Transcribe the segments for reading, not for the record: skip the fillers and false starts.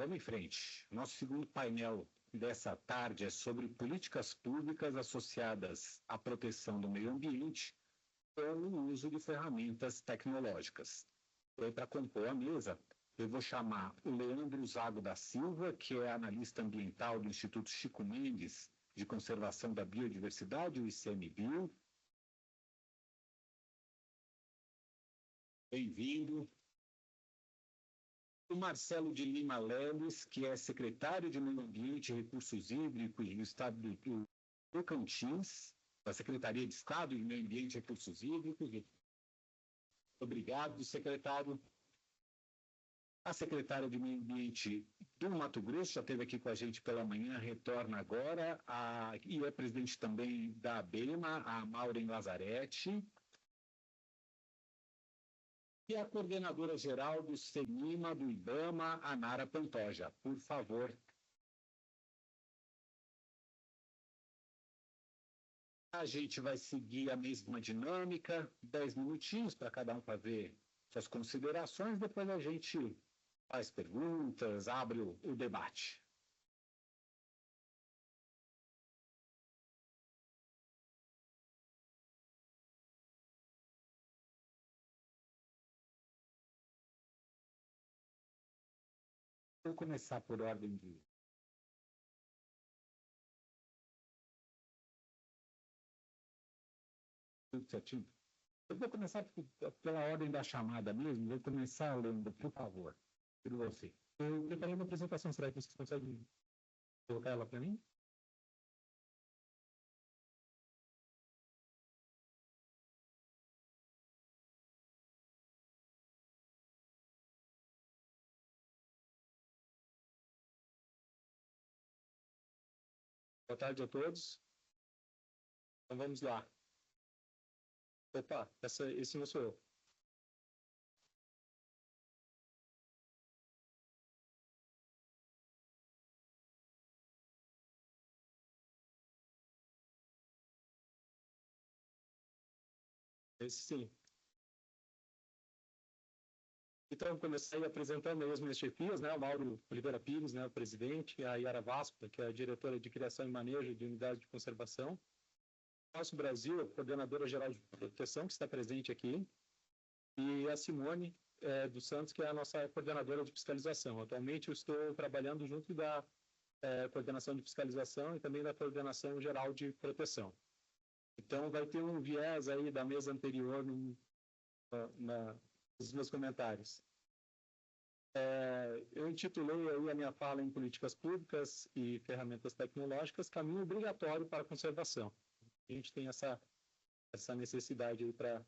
vamos em frente. Nosso segundo painel dessa tarde é sobre políticas públicas associadas à proteção do meio ambiente com o uso de ferramentas tecnológicas. E para compor a mesa, eu vou chamar o Leandro Zago da Silva, que é analista ambiental do Instituto Chico Mendes de Conservação da Biodiversidade, o ICMBio. Bem-vindo. O Marcelo de Lima Leles, que é secretário de Meio Ambiente e Recursos Hídricos do Estado do Tocantins, da Secretaria de Estado de Meio Ambiente e Recursos Hídricos. Obrigado, secretário. A secretária de Meio Ambiente do Mato Grosso já esteve aqui com a gente pela manhã, retorna agora, e é presidente também da ABEMA, a Maureen Lazzaretti. E a coordenadora-geral do CENIMA, do IBAMA, a Nara Pantoja. Por favor. A gente vai seguir a mesma dinâmica, 10 minutinhos para cada um fazer suas considerações, depois a gente faz perguntas, abre o debate. Vou começar por ordem de... Tudo certinho? Eu vou começar pela ordem da chamada mesmo. Vou começar, Leandro, por favor. Por você. Eu preparei uma apresentação. Será que você consegue colocar ela para mim? Boa tarde a todos. Então vamos lá. Opa, esse não sou eu. Esse sim. Então, comecei apresentando aí as minhas chefias, né? O Mauro Oliveira Pires, né? O presidente, a Yara Vasco, que é a diretora de Criação e Manejo de Unidades de Conservação. Nosso Brasil, a coordenadora-geral de proteção, que está presente aqui, e a Simone dos Santos, que é a nossa coordenadora de fiscalização. Atualmente, eu estou trabalhando junto da coordenação de fiscalização e também da coordenação geral de proteção. Então, vai ter um viés aí da mesa anterior nos meus comentários. Eu intitulei aí a minha fala em políticas públicas e ferramentas tecnológicas, caminho obrigatório para a conservação. A gente tem essa necessidade aí para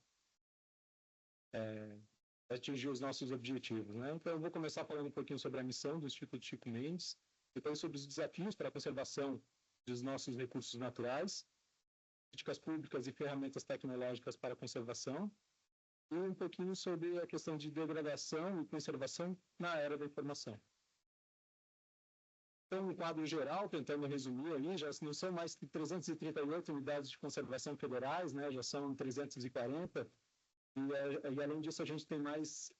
atingir os nossos objetivos, né? Então, eu vou começar falando um pouquinho sobre a missão do Instituto Chico Mendes, depois sobre os desafios para a conservação dos nossos recursos naturais, políticas públicas e ferramentas tecnológicas para a conservação, e um pouquinho sobre a questão de degradação e conservação na era da informação. Então, um quadro geral, tentando resumir aí, já não são mais que 338 unidades de conservação federais, né? Já são 340, e além disso a gente tem mais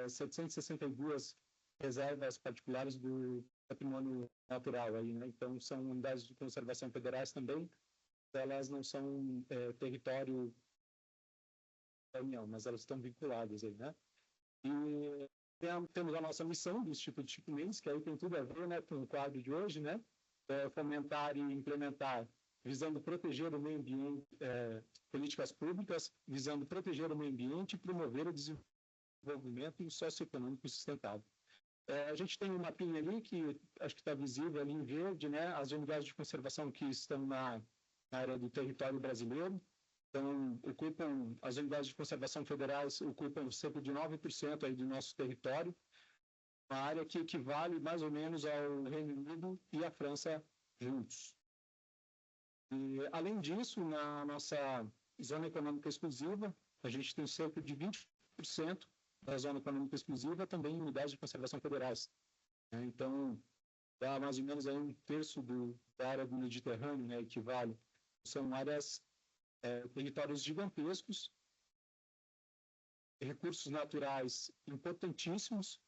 762 reservas particulares do patrimônio natural aí, né? Então, são unidades de conservação federais também, elas não são território da União, mas elas estão vinculadas aí, né? E temos a nossa missão do Instituto Chico Mendes, que aí tem tudo a ver, né, com o quadro de hoje, né? Fomentar e implementar, visando proteger o meio ambiente, políticas públicas, visando proteger o meio ambiente e promover o desenvolvimento socioeconômico sustentável. A gente tem um mapinha ali, que acho que está visível ali em verde, né? As unidades de conservação que estão na área do território brasileiro. Então, as unidades de conservação federais ocupam cerca de 9% aí do nosso território, uma área que equivale mais ou menos ao Reino Unido e à França juntos. E, além disso, na nossa zona econômica exclusiva, a gente tem cerca de 20% da zona econômica exclusiva também em unidades de conservação federais. Então, dá mais ou menos aí um terço da área do Mediterrâneo, né, equivale. São áreas territórios gigantescos, recursos naturais importantíssimos,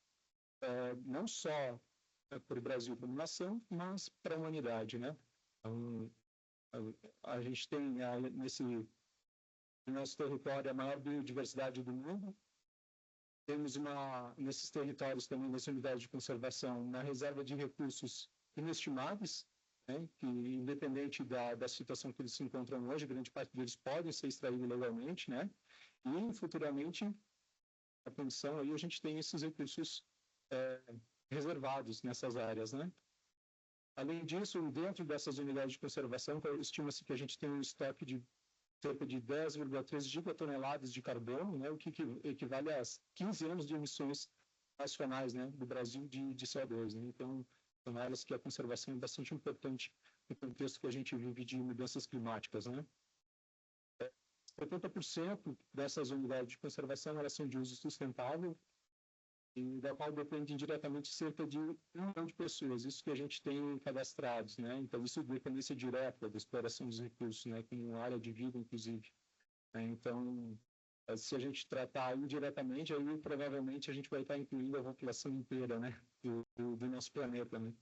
não só para o Brasil como nação, mas para a humanidade, né? Então, a gente tem no nosso território a maior biodiversidade do mundo. Temos nesses territórios também, nessa unidade de conservação, uma reserva de recursos inestimáveis, né, que independente da situação que eles se encontram hoje, grande parte deles podem ser extraídos legalmente, né? E futuramente, a condição aí, a gente tem esses recursos reservados nessas áreas, né? Além disso, dentro dessas unidades de conservação, estima-se que a gente tem um estoque de cerca de 10,3 gigatoneladas de carbono, né, o que equivale a 15 anos de emissões nacionais, né, do Brasil de CO2. Né? Então, são áreas que a conservação é bastante importante no contexto que a gente vive de mudanças climáticas. Né? 70% dessas unidades de conservação elas são de uso sustentável, e da qual dependem diretamente cerca de 1 milhão de pessoas, isso que a gente tem cadastrados, né? Então, isso dependência direta da exploração dos recursos, né? Como área de vida, inclusive. Então, se a gente tratar indiretamente, aí provavelmente a gente vai estar incluindo a população inteira, né? Do nosso planeta, né?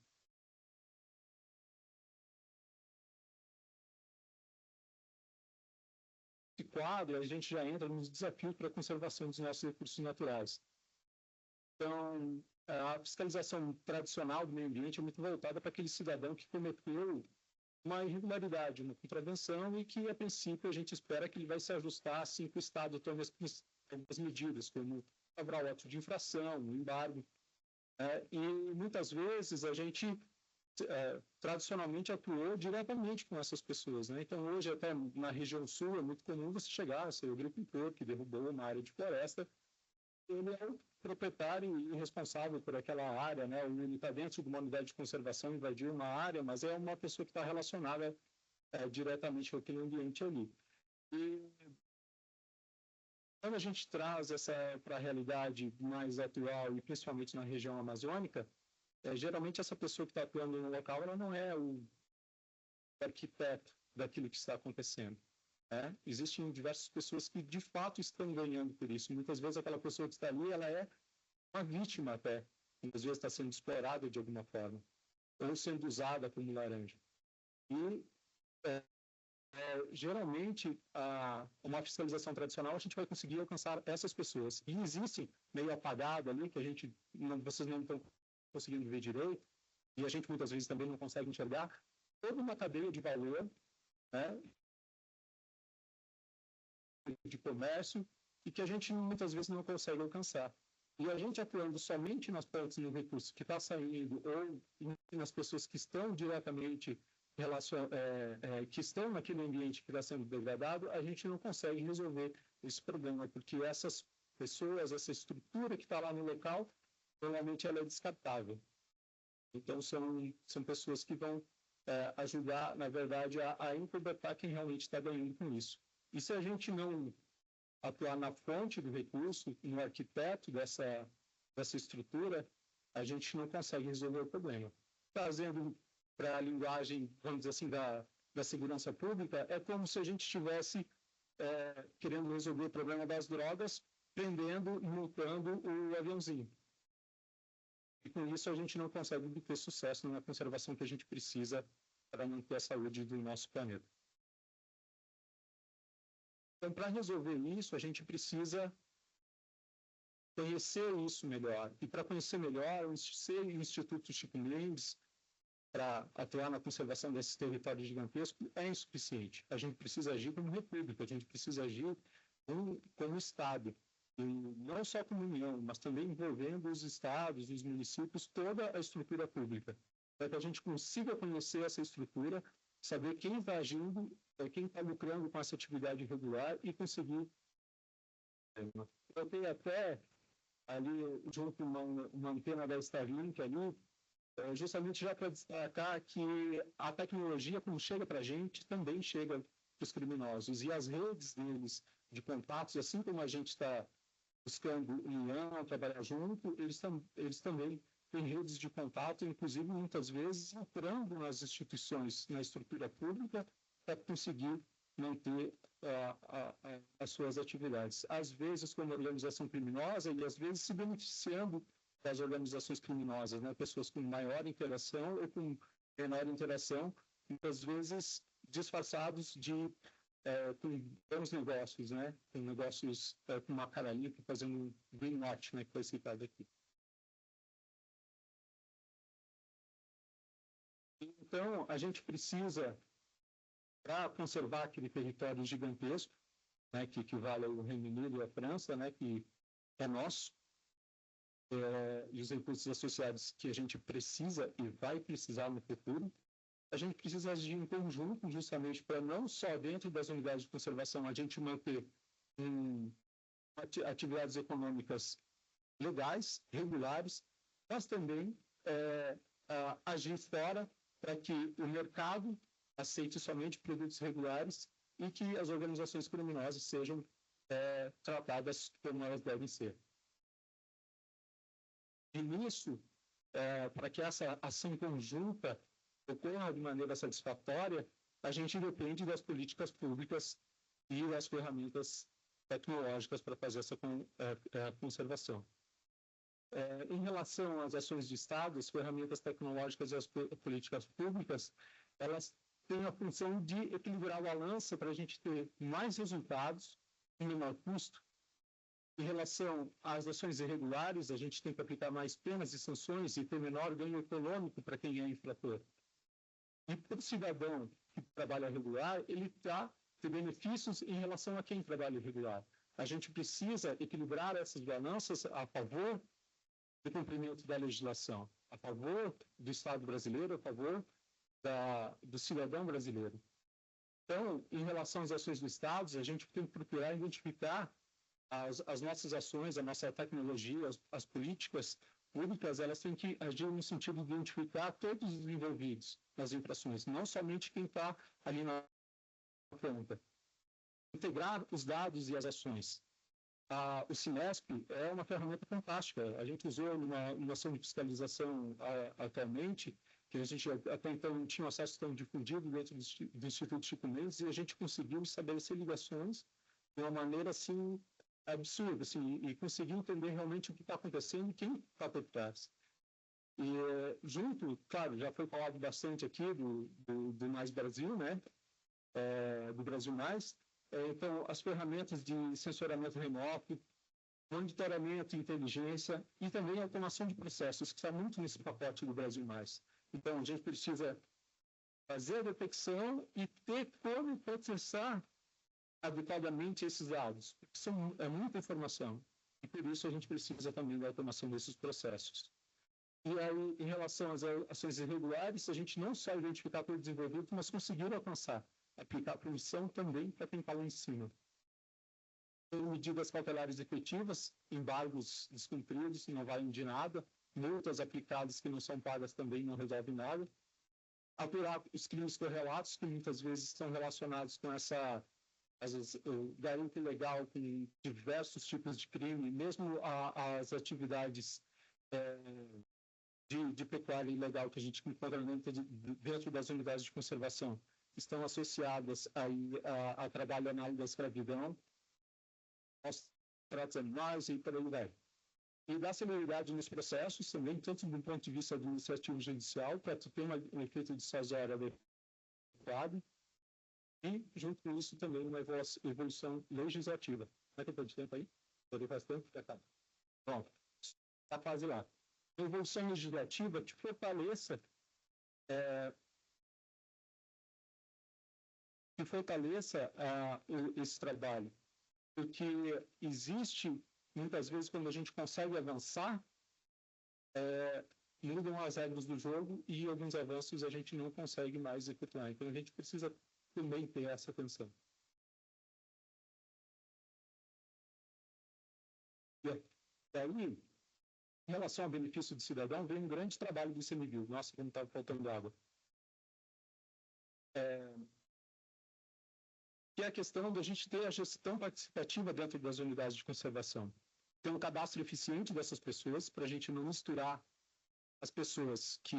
Esse quadro, a gente já entra nos desafios para a conservação dos nossos recursos naturais. Então, a fiscalização tradicional do meio ambiente é muito voltada para aquele cidadão que cometeu uma irregularidade, uma contravenção e que, a princípio, a gente espera que ele vai se ajustar assim que o Estado tome as medidas, como cobrar o ato de infração, o embargo. E, muitas vezes, a gente tradicionalmente atuou diretamente com essas pessoas. Né? Então, hoje, até na região sul, é muito comum você chegar, ser o agricultor que derrubou uma área de floresta, ele é o proprietário e responsável por aquela área, né? Ele está dentro de uma unidade de conservação, invadiu uma área, mas é uma pessoa que está relacionada diretamente com aquele ambiente ali. E quando a gente traz essa para a realidade mais atual, e principalmente na região amazônica, geralmente essa pessoa que está atuando no local, ela não é o arquiteto daquilo que está acontecendo. Existem diversas pessoas que, de fato, estão ganhando por isso. Muitas vezes, aquela pessoa que está ali, ela é uma vítima até. Muitas vezes está sendo explorada de alguma forma, ou sendo usada como laranja. E, geralmente, uma fiscalização tradicional, a gente vai conseguir alcançar essas pessoas. E existem, meio apagado ali, que vocês não estão conseguindo ver direito, e a gente, muitas vezes, também não consegue enxergar, toda uma cadeia de valor, né? De comércio e que a gente muitas vezes não consegue alcançar. E a gente atuando somente nas pontes no recurso que está saindo ou nas pessoas que estão diretamente que estão naquele ambiente que está sendo degradado, a gente não consegue resolver esse problema, porque essas pessoas, essa estrutura que está lá no local, normalmente ela é descartável. Então, são pessoas que vão ajudar, na verdade, a encobertar quem realmente está ganhando com isso. E se a gente não atuar na fonte do recurso, no arquiteto dessa estrutura, a gente não consegue resolver o problema. Trazendo para a linguagem, vamos dizer assim, da segurança pública, é como se a gente estivesse querendo resolver o problema das drogas, prendendo e multando o aviãozinho. E com isso a gente não consegue ter sucesso na conservação que a gente precisa para manter a saúde do nosso planeta. Então, para resolver isso, a gente precisa conhecer isso melhor. E para conhecer melhor, o Instituto Chico Mendes, para atuar na conservação desses territórios gigantescos, é insuficiente. A gente precisa agir como república, a gente precisa agir como Estado. E não só como União, mas também envolvendo os estados, os municípios, toda a estrutura pública. Para que a gente consiga conhecer essa estrutura, saber quem está agindo, quem está lucrando com essa atividade irregular e conseguir. Eu tenho até ali, junto com uma antena da Starlink ali, justamente já para destacar que a tecnologia, quando chega para a gente, também chega para os criminosos. E as redes deles de contatos, assim como a gente está buscando união, trabalhar junto, eles também têm redes de contato, inclusive, muitas vezes, entrando nas instituições, na estrutura pública, para conseguir manter as suas atividades. Às vezes, como organização criminosa, e às vezes se beneficiando das organizações criminosas, né? Pessoas com maior interação ou com menor interação, muitas vezes disfarçados de com bons negócios, né? Com negócios com uma cara limpa, fazendo greenwashing, né? Que foi citado aqui. Então, a gente precisa, para conservar aquele território gigantesco, né, que equivale ao Reino Unido e à França, né, que é nosso, e os recursos associados que a gente precisa e vai precisar no futuro, a gente precisa agir em conjunto, justamente para não só dentro das unidades de conservação a gente manter atividades econômicas legais, regulares, mas também agir fora para que o mercado aceite somente produtos regulares e que as organizações criminosas sejam tratadas como elas devem ser. E nisso, para que essa ação conjunta ocorra de maneira satisfatória, a gente depende das políticas públicas e das ferramentas tecnológicas para fazer essa conservação. Em relação às ações de Estado, as ferramentas tecnológicas e as políticas públicas, elas têm a função de equilibrar a balança para a gente ter mais resultados em menor custo. Em relação às ações irregulares, a gente tem que aplicar mais penas e sanções e ter menor ganho econômico para quem é infrator. E para o cidadão que trabalha regular, ele tem benefícios em relação a quem trabalha irregular. A gente precisa equilibrar essas balanças a favor do cumprimento da legislação, a favor do Estado brasileiro, a favor do cidadão brasileiro. Então, em relação às ações do Estado, a gente tem que procurar identificar as nossas ações, a nossa tecnologia, as políticas públicas, elas têm que agir no sentido de identificar todos os envolvidos nas infrações, não somente quem está ali na ponta. Integrar os dados e as ações. O Cinesp é uma ferramenta fantástica. A gente usou numa ação de fiscalização atualmente, que a gente até então não tinha um acesso tão difundido dentro do Instituto Chico Mendes, e a gente conseguiu estabelecer ligações de uma maneira assim absurda, assim, e conseguir entender realmente o que está acontecendo e quem está por trás. E junto, claro, já foi falado bastante aqui do Mais Brasil, né? Do Brasil Mais. Então, as ferramentas de sensoramento remoto, monitoramento e inteligência e também a automação de processos, que está muito nesse pacote do Brasil Mais. Então, a gente precisa fazer a detecção e ter como processar adequadamente esses dados, porque é muita informação. E por isso a gente precisa também da automação desses processos. E aí, em relação às ações irregulares, a gente não só identificar pelo desenvolvido, mas conseguir alcançar, aplicar punição também para quem está lá em cima. Tem medidas cautelares efetivas, embargos descumpridos, não valem de nada, multas aplicadas que não são pagas também não resolvem nada. Apurar os crimes correlatos, que muitas vezes estão relacionados com essa o garimpo ilegal, com diversos tipos de crime, mesmo as atividades de pecuária ilegal que a gente encontra dentro das unidades de conservação, estão associadas a trabalho análogo da escravidão, aos tratos animais e por aí vai. E dar celeridade nos processos também, tanto do ponto de vista administrativo e judicial, para ter um efeito dissuasório adequado, e, junto com isso, também uma evolução legislativa. Vai ter de tempo aí? Poder faz tempo? Já acaba. Pronto. Está quase lá. Uma evolução legislativa que fortaleça esse trabalho. Porque existe, muitas vezes, quando a gente consegue avançar, mudam as regras do jogo e alguns avanços a gente não consegue mais efetuar. Então, a gente precisa também ter essa atenção. E daí, em relação ao benefício do cidadão, vem um grande trabalho do ICMBio. Nossa, como estava faltando água. Que é a questão da gente ter a gestão participativa dentro das unidades de conservação. Ter um cadastro eficiente dessas pessoas, para a gente não misturar as pessoas que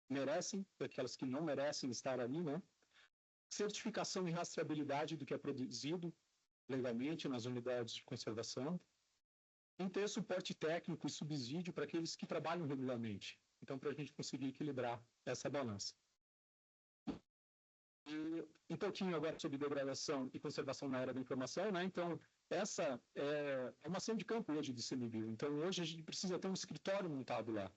merecem, aquelas que não merecem estar ali, né? Certificação e rastreabilidade do que é produzido legalmente nas unidades de conservação. e ter suporte técnico e subsídio para aqueles que trabalham regularmente. Então, para a gente conseguir equilibrar essa balança. E um pouquinho agora sobre degradação e conservação na era da informação, né? Então, essa é uma ação de campo hoje de CMBio. Então, hoje a gente precisa ter um escritório montado lá.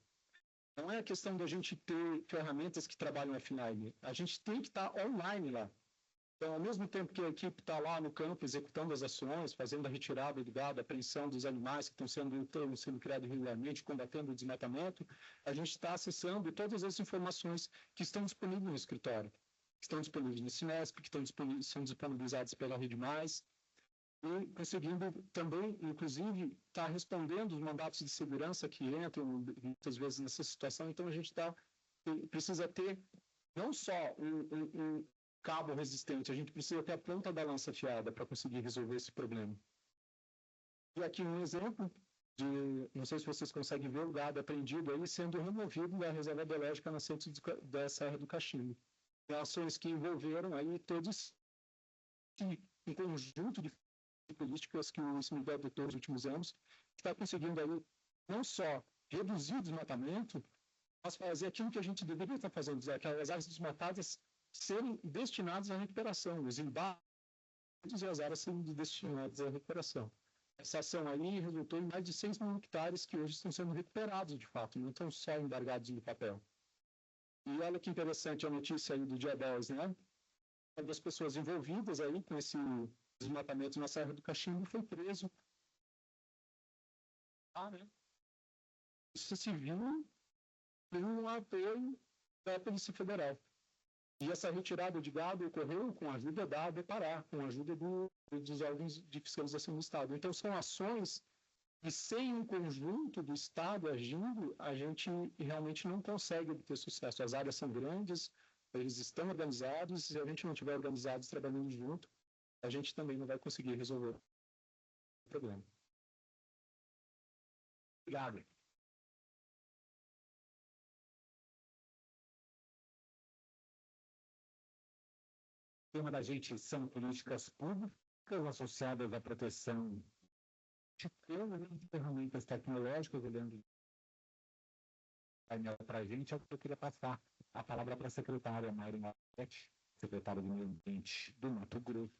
Não é a questão da gente ter ferramentas que trabalham offline. A gente tem que estar online lá. Então, ao mesmo tempo que a equipe está lá no campo executando as ações, fazendo a retirada do gado, a apreensão dos animais que estão sendo criados irregularmente, combatendo o desmatamento, a gente está acessando todas as informações que estão disponíveis no escritório, que estão disponíveis no Sinesp, que são disponibilizadas pela Rede Mais, e conseguindo também, inclusive, estar respondendo os mandatos de segurança que entram muitas vezes nessa situação. Então, a gente precisa ter não só um cabo resistente, a gente precisa ter a ponta da lança afiada para conseguir resolver esse problema. E aqui um exemplo não sei se vocês conseguem ver o gado apreendido aí sendo removido da reserva biológica nascente da Serra do Cachimbo. E ações que envolveram aí todos um conjunto de políticas que o ICMBio adotou nos últimos anos, que está conseguindo aí não só reduzir o desmatamento, mas fazer aquilo que a gente deveria estar fazendo, aquelas áreas desmatadas serem destinadas à recuperação, os embargos e as áreas serem destinadas à recuperação. Essa ação aí resultou em mais de 6 mil hectares que hoje estão sendo recuperados, de fato, não estão só embargados no papel. E olha que interessante a notícia aí do dia 10, né? Uma das pessoas envolvidas aí com esse desmatamento na Serra do Cachimbo foi preso. Né? Isso se viu em um apoio da Polícia Federal. E essa retirada de gado ocorreu com a ajuda da ABPará, com a ajuda dos órgãos de fiscalização do Estado. Então, são ações que, sem um conjunto do Estado agindo, a gente realmente não consegue obter sucesso. As áreas são grandes, eles estão organizados, e se a gente não estiver organizados trabalhando junto, a gente também não vai conseguir resolver o problema. Obrigado. O tema da gente são políticas públicas associadas à proteção de ferramentas tecnológicas, olhando para a gente, é o que eu queria passar a palavra para a secretária Mayra Marchetti, secretária do Meio Ambiente do Mato Grosso,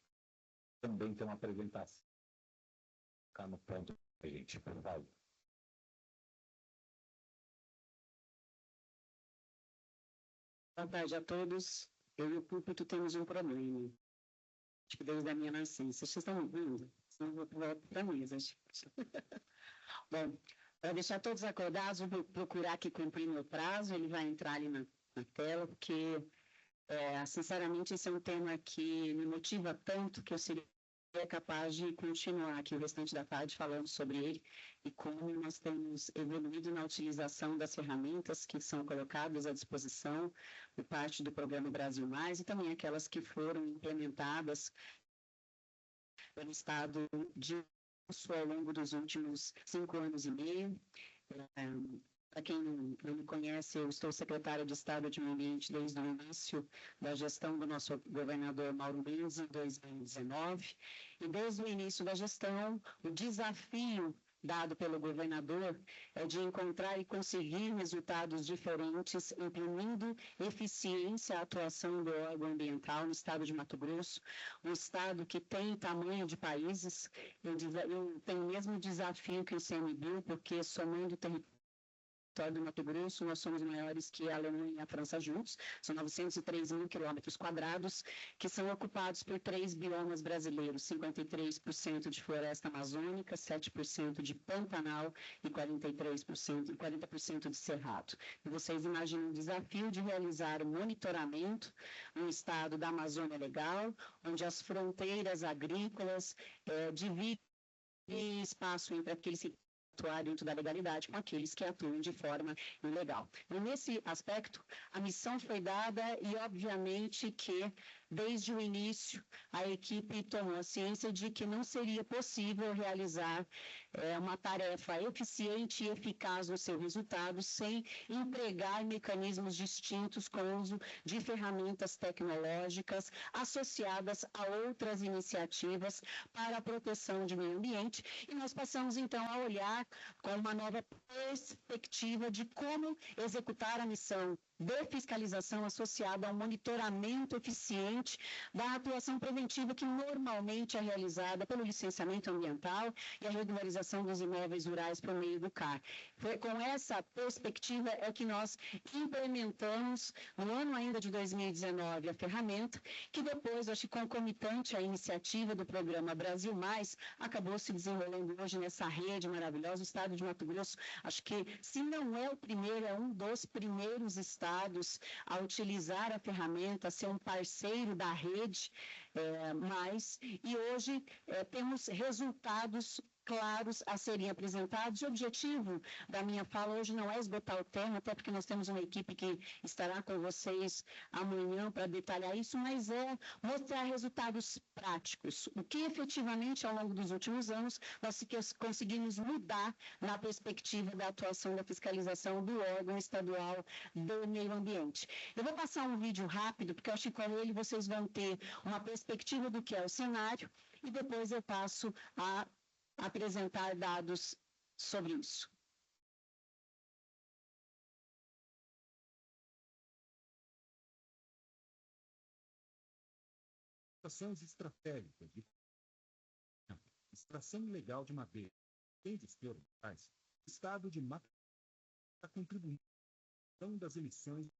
também tem uma apresentação. Ficar no ponto para a gente, por favor. Boa tarde a todos. Eu e o púlpito temos um problema. Acho que desde a minha nascença. Vocês estão ouvindo? Senão eu vou para a mesa. Bom, para deixar todos acordados, vou procurar aqui cumprir meu prazo. Ele vai entrar ali na tela, porque, sinceramente, esse é um tema que me motiva tanto que eu seria capaz de continuar aqui o restante da tarde falando sobre ele e como nós temos evoluído na utilização das ferramentas que são colocadas à disposição por parte do Programa Brasil Mais e também aquelas que foram implementadas pelo Estado de ao longo dos últimos 5 anos e meio. Para quem não me conhece, eu estou secretária de Estado de Meio Ambiente desde o início da gestão do nosso governador Mauro Mendes, em 2019. E desde o início da gestão, o desafio dado pelo governador é de encontrar e conseguir resultados diferentes, imprimindo eficiência à atuação do órgão ambiental no estado de Mato Grosso, um estado que tem tamanho de países. Eu tenho o mesmo desafio que o ICMBio, porque somando o território do Mato Grosso, nós somos maiores que a Alemanha e a França juntos, são 903 mil quilômetros quadrados, que são ocupados por 3 biomas brasileiros, 53% de floresta amazônica, 7% de pantanal e 40% de cerrado. E vocês imaginam o desafio de realizar o monitoramento no estado da Amazônia Legal, onde as fronteiras agrícolas dividem espaço entre aqueles que atuar dentro da legalidade com aqueles que atuam de forma ilegal. E nesse aspecto, a missão foi dada e, obviamente, que desde o início, a equipe tomou a ciência de que não seria possível realizar uma tarefa eficiente e eficaz no seu resultado sem empregar mecanismos distintos com o uso de ferramentas tecnológicas associadas a outras iniciativas para a proteção do meio ambiente, e nós passamos então a olhar com uma nova perspectiva de como executar a missão de fiscalização associada ao monitoramento eficiente da atuação preventiva que normalmente é realizada pelo licenciamento ambiental e a regularização dos imóveis rurais por meio do CAR. Foi com essa perspectiva é que nós implementamos, no ano ainda de 2019, a ferramenta, que depois, acho que concomitante à iniciativa do programa Brasil Mais, acabou se desenvolvendo hoje nessa rede maravilhosa. O estado de Mato Grosso, acho que, se não é o primeiro, é um dos primeiros estados a utilizar a ferramenta, a ser um parceiro da rede mais, e hoje temos resultados claros a serem apresentados. O objetivo da minha fala hoje não é esgotar o tema, até porque nós temos uma equipe que estará com vocês amanhã para detalhar isso, mas é mostrar resultados práticos, o que efetivamente ao longo dos últimos anos nós conseguimos mudar na perspectiva da atuação da fiscalização do órgão estadual do meio ambiente. Eu vou passar um vídeo rápido, porque eu acho que com ele vocês vão ter uma perspectiva do que é o cenário, e depois eu passo a apresentar dados sobre isso. Ações estratégicas de extração ilegal de madeira, incêndios florestais, o estado de Mato Grosso está contribuindo para a redução das emissões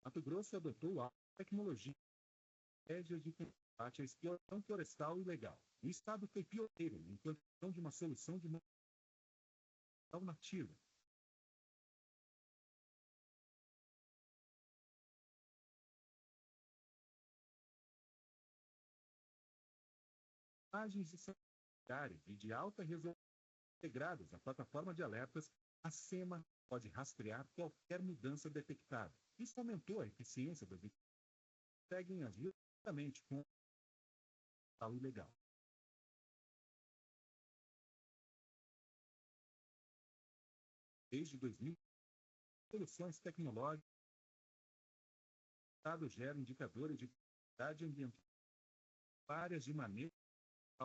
Mato Grosso adotou a tecnologia de combate à exploração florestal ilegal. O estado foi pioneiro na implantação de uma solução de material nativa. Imagens de sanitárias e de alta resolução integradas à plataforma de alertas, a SEMA pode rastrear qualquer mudança detectada. Isso aumentou a eficiência das equipes que conseguem agir diretamente com o ilegal. Desde 2000, soluções tecnológicas, o Estado gera indicadores de qualidade ambiental, áreas de manejo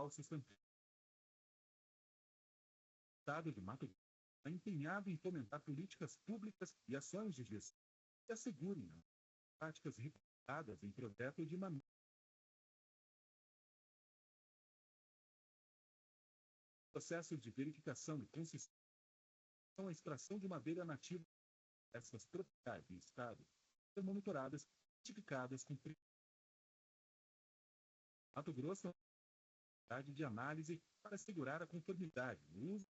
sustentável. O Estado de Mato Grosso está empenhado em fomentar políticas públicas e ações de gestão que assegurem as práticas recomendadas em projeto de manejo. Processos de verificação e consistência são a extração de madeira nativa. Essas propriedades do Estado são monitoradas e certificadas com Mato Grosso de análise para assegurar a conformidade no uso,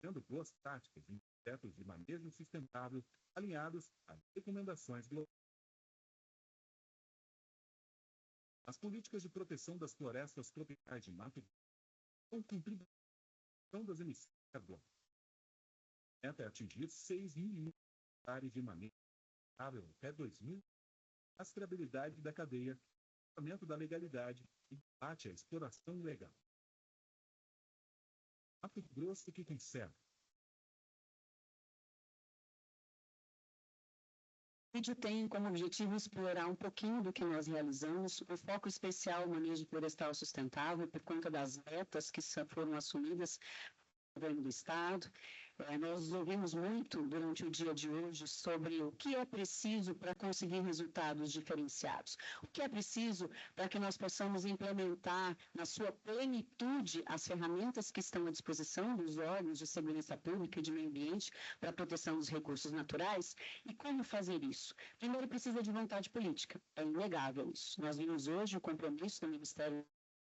tendo boas práticas em projetos de manejo sustentável alinhados às recomendações globais. As políticas de proteção das florestas tropicais de Mato Grosso são contribuição das emissões de carbono. A meta é atingir 6 milhões de hectares de manejo sustentável até 2000, rastreabilidade da cadeia, aumento da legalidade e combate à exploração ilegal. Mato Grosso que conserva. O vídeo tem como objetivo explorar um pouquinho do que nós realizamos, o foco especial no manejo florestal sustentável, por conta das metas que foram assumidas pelo governo do Estado. Nós ouvimos muito durante o dia de hoje sobre o que é preciso para conseguir resultados diferenciados. O que é preciso para que nós possamos implementar na sua plenitude as ferramentas que estão à disposição dos órgãos de segurança pública e de meio ambiente para a proteção dos recursos naturais. E como fazer isso? Primeiro, precisa de vontade política. É inegável isso. Nós vimos hoje o compromisso do Ministério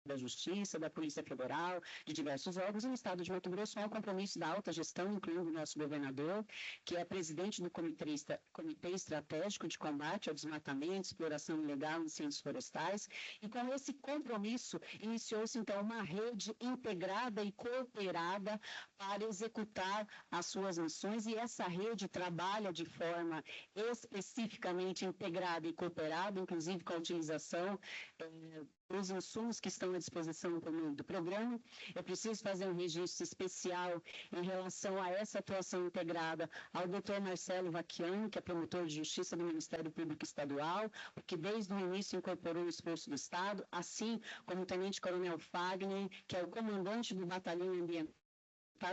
da Justiça, da Polícia Federal, de diversos órgãos, e no Estado de Mato Grosso há um compromisso da alta gestão, incluindo o nosso governador, que é presidente do Comitê Estratégico de Combate ao Desmatamento, Exploração Ilegal em Incêndios Florestais, e com esse compromisso iniciou-se então uma rede integrada e cooperada para executar as suas missões, e essa rede trabalha de forma especificamente integrada e cooperada, inclusive com a utilização os insumos que estão à disposição por meio do programa. Eu preciso fazer um registro especial em relação a essa atuação integrada ao Dr. Marcelo Vacchiani, que é promotor de justiça do Ministério Público Estadual, que desde o início incorporou o esforço do Estado, assim como o Tenente Coronel Fagner, que é o comandante do Batalhão Ambiental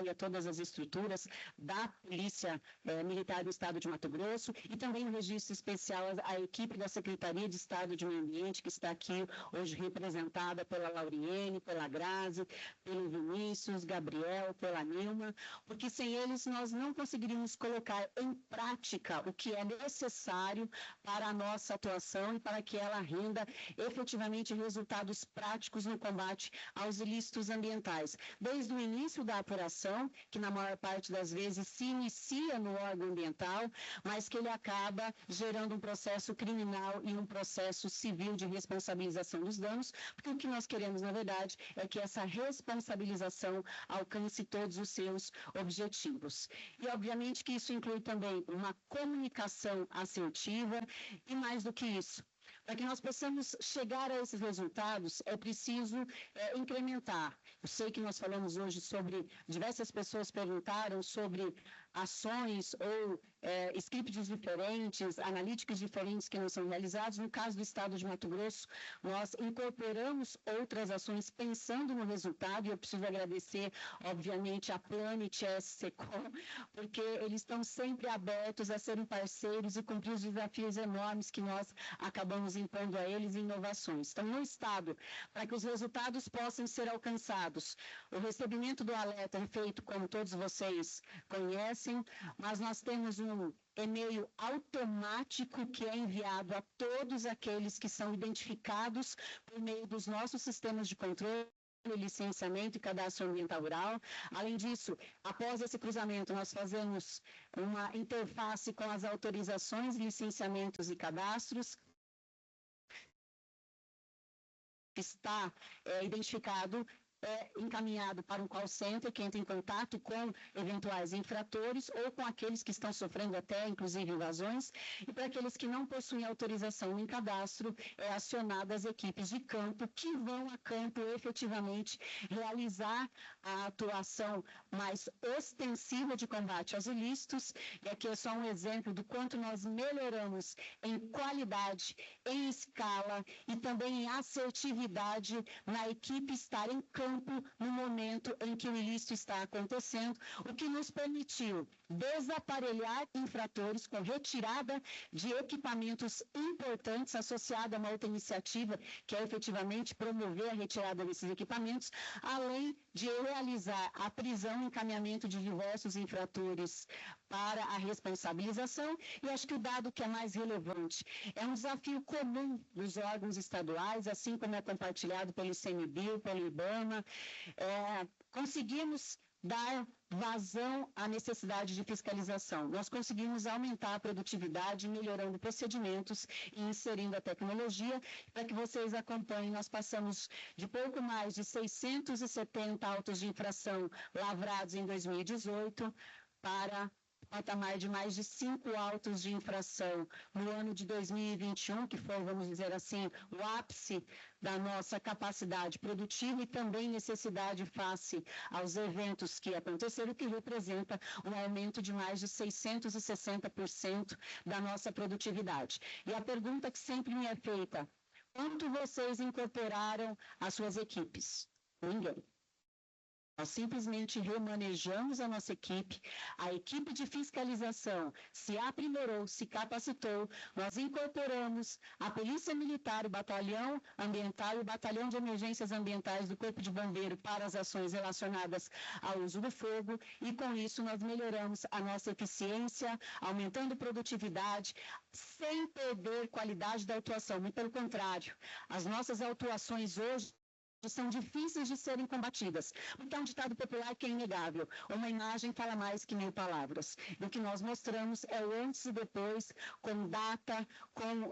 e a todas as estruturas da Polícia Militar do Estado de Mato Grosso, e também um registro especial à equipe da Secretaria de Estado de Meio Ambiente, que está aqui hoje representada pela Lauriene, pela Grazi, pelo Vinícius, Gabriel, pela Nilma, porque sem eles nós não conseguiríamos colocar em prática o que é necessário para a nossa atuação e para que ela renda efetivamente resultados práticos no combate aos ilícitos ambientais. Desde o início da apuração, que na maior parte das vezes se inicia no órgão ambiental, mas que ele acaba gerando um processo criminal e um processo civil de responsabilização dos danos, porque o que nós queremos, na verdade, é que essa responsabilização alcance todos os seus objetivos. E, obviamente, que isso inclui também uma comunicação assertiva e, mais do que isso, para que nós possamos chegar a esses resultados, é preciso incrementar. Eu sei que nós falamos hoje sobre, diversas pessoas perguntaram sobre ações ou scripts diferentes, analíticos diferentes que não são realizados. No caso do Estado de Mato Grosso, nós incorporamos outras ações pensando no resultado, e eu preciso agradecer, obviamente, a Planet e a SCCOM, porque eles estão sempre abertos a serem parceiros e cumprir os desafios enormes que nós acabamos impondo a eles em inovações. Então, no Estado, para que os resultados possam ser alcançados, o recebimento do alerta é feito, como todos vocês conhecem, mas nós temos um e-mail automático que é enviado a todos aqueles que são identificados por meio dos nossos sistemas de controle, licenciamento e cadastro ambiental rural. Além disso, após esse cruzamento, nós fazemos uma interface com as autorizações, licenciamentos e cadastros. Está identificado, encaminhado para um call center que entra em contato com eventuais infratores ou com aqueles que estão sofrendo até, inclusive, invasões, e para aqueles que não possuem autorização nem cadastro, acionadas equipes de campo que vão a campo efetivamente realizar a atuação mais ostensiva de combate aos ilícitos. E aqui é só um exemplo do quanto nós melhoramos em qualidade, em escala e também em assertividade na equipe estar em campo no momento em que o ilícito está acontecendo, o que nos permitiu desaparelhar infratores com retirada de equipamentos importantes associada a uma outra iniciativa, que é efetivamente promover a retirada desses equipamentos, além de realizar a prisão e encaminhamento de diversos infratores para a responsabilização. E acho que o dado que é mais relevante é um desafio comum dos órgãos estaduais, assim como é compartilhado pelo ICMBio, pelo IBAMA. Conseguimos dar vazão à necessidade de fiscalização. Nós conseguimos aumentar a produtividade, melhorando procedimentos e inserindo a tecnologia. Para que vocês acompanhem, nós passamos de pouco mais de 670 autos de infração lavrados em 2018 para patamar de mais de 5 autos de infração no ano de 2021, que foi, vamos dizer assim, o ápice da nossa capacidade produtiva e também necessidade face aos eventos que aconteceram, que representa um aumento de mais de 660% da nossa produtividade. E a pergunta que sempre me é feita: quanto vocês incorporaram as suas equipes? Ninguém. Nós simplesmente remanejamos a nossa equipe, a equipe de fiscalização se aprimorou, se capacitou, nós incorporamos a Polícia Militar, o Batalhão Ambiental e o Batalhão de Emergências Ambientais do Corpo de Bombeiro para as ações relacionadas ao uso do fogo, e com isso nós melhoramos a nossa eficiência, aumentando produtividade, sem perder qualidade da atuação, muito pelo contrário. As nossas autuações hoje são difíceis de serem combatidas. Porque é um ditado popular que é inegável. Uma imagem fala mais que 1000 palavras. E o que nós mostramos é o antes e depois, com data, com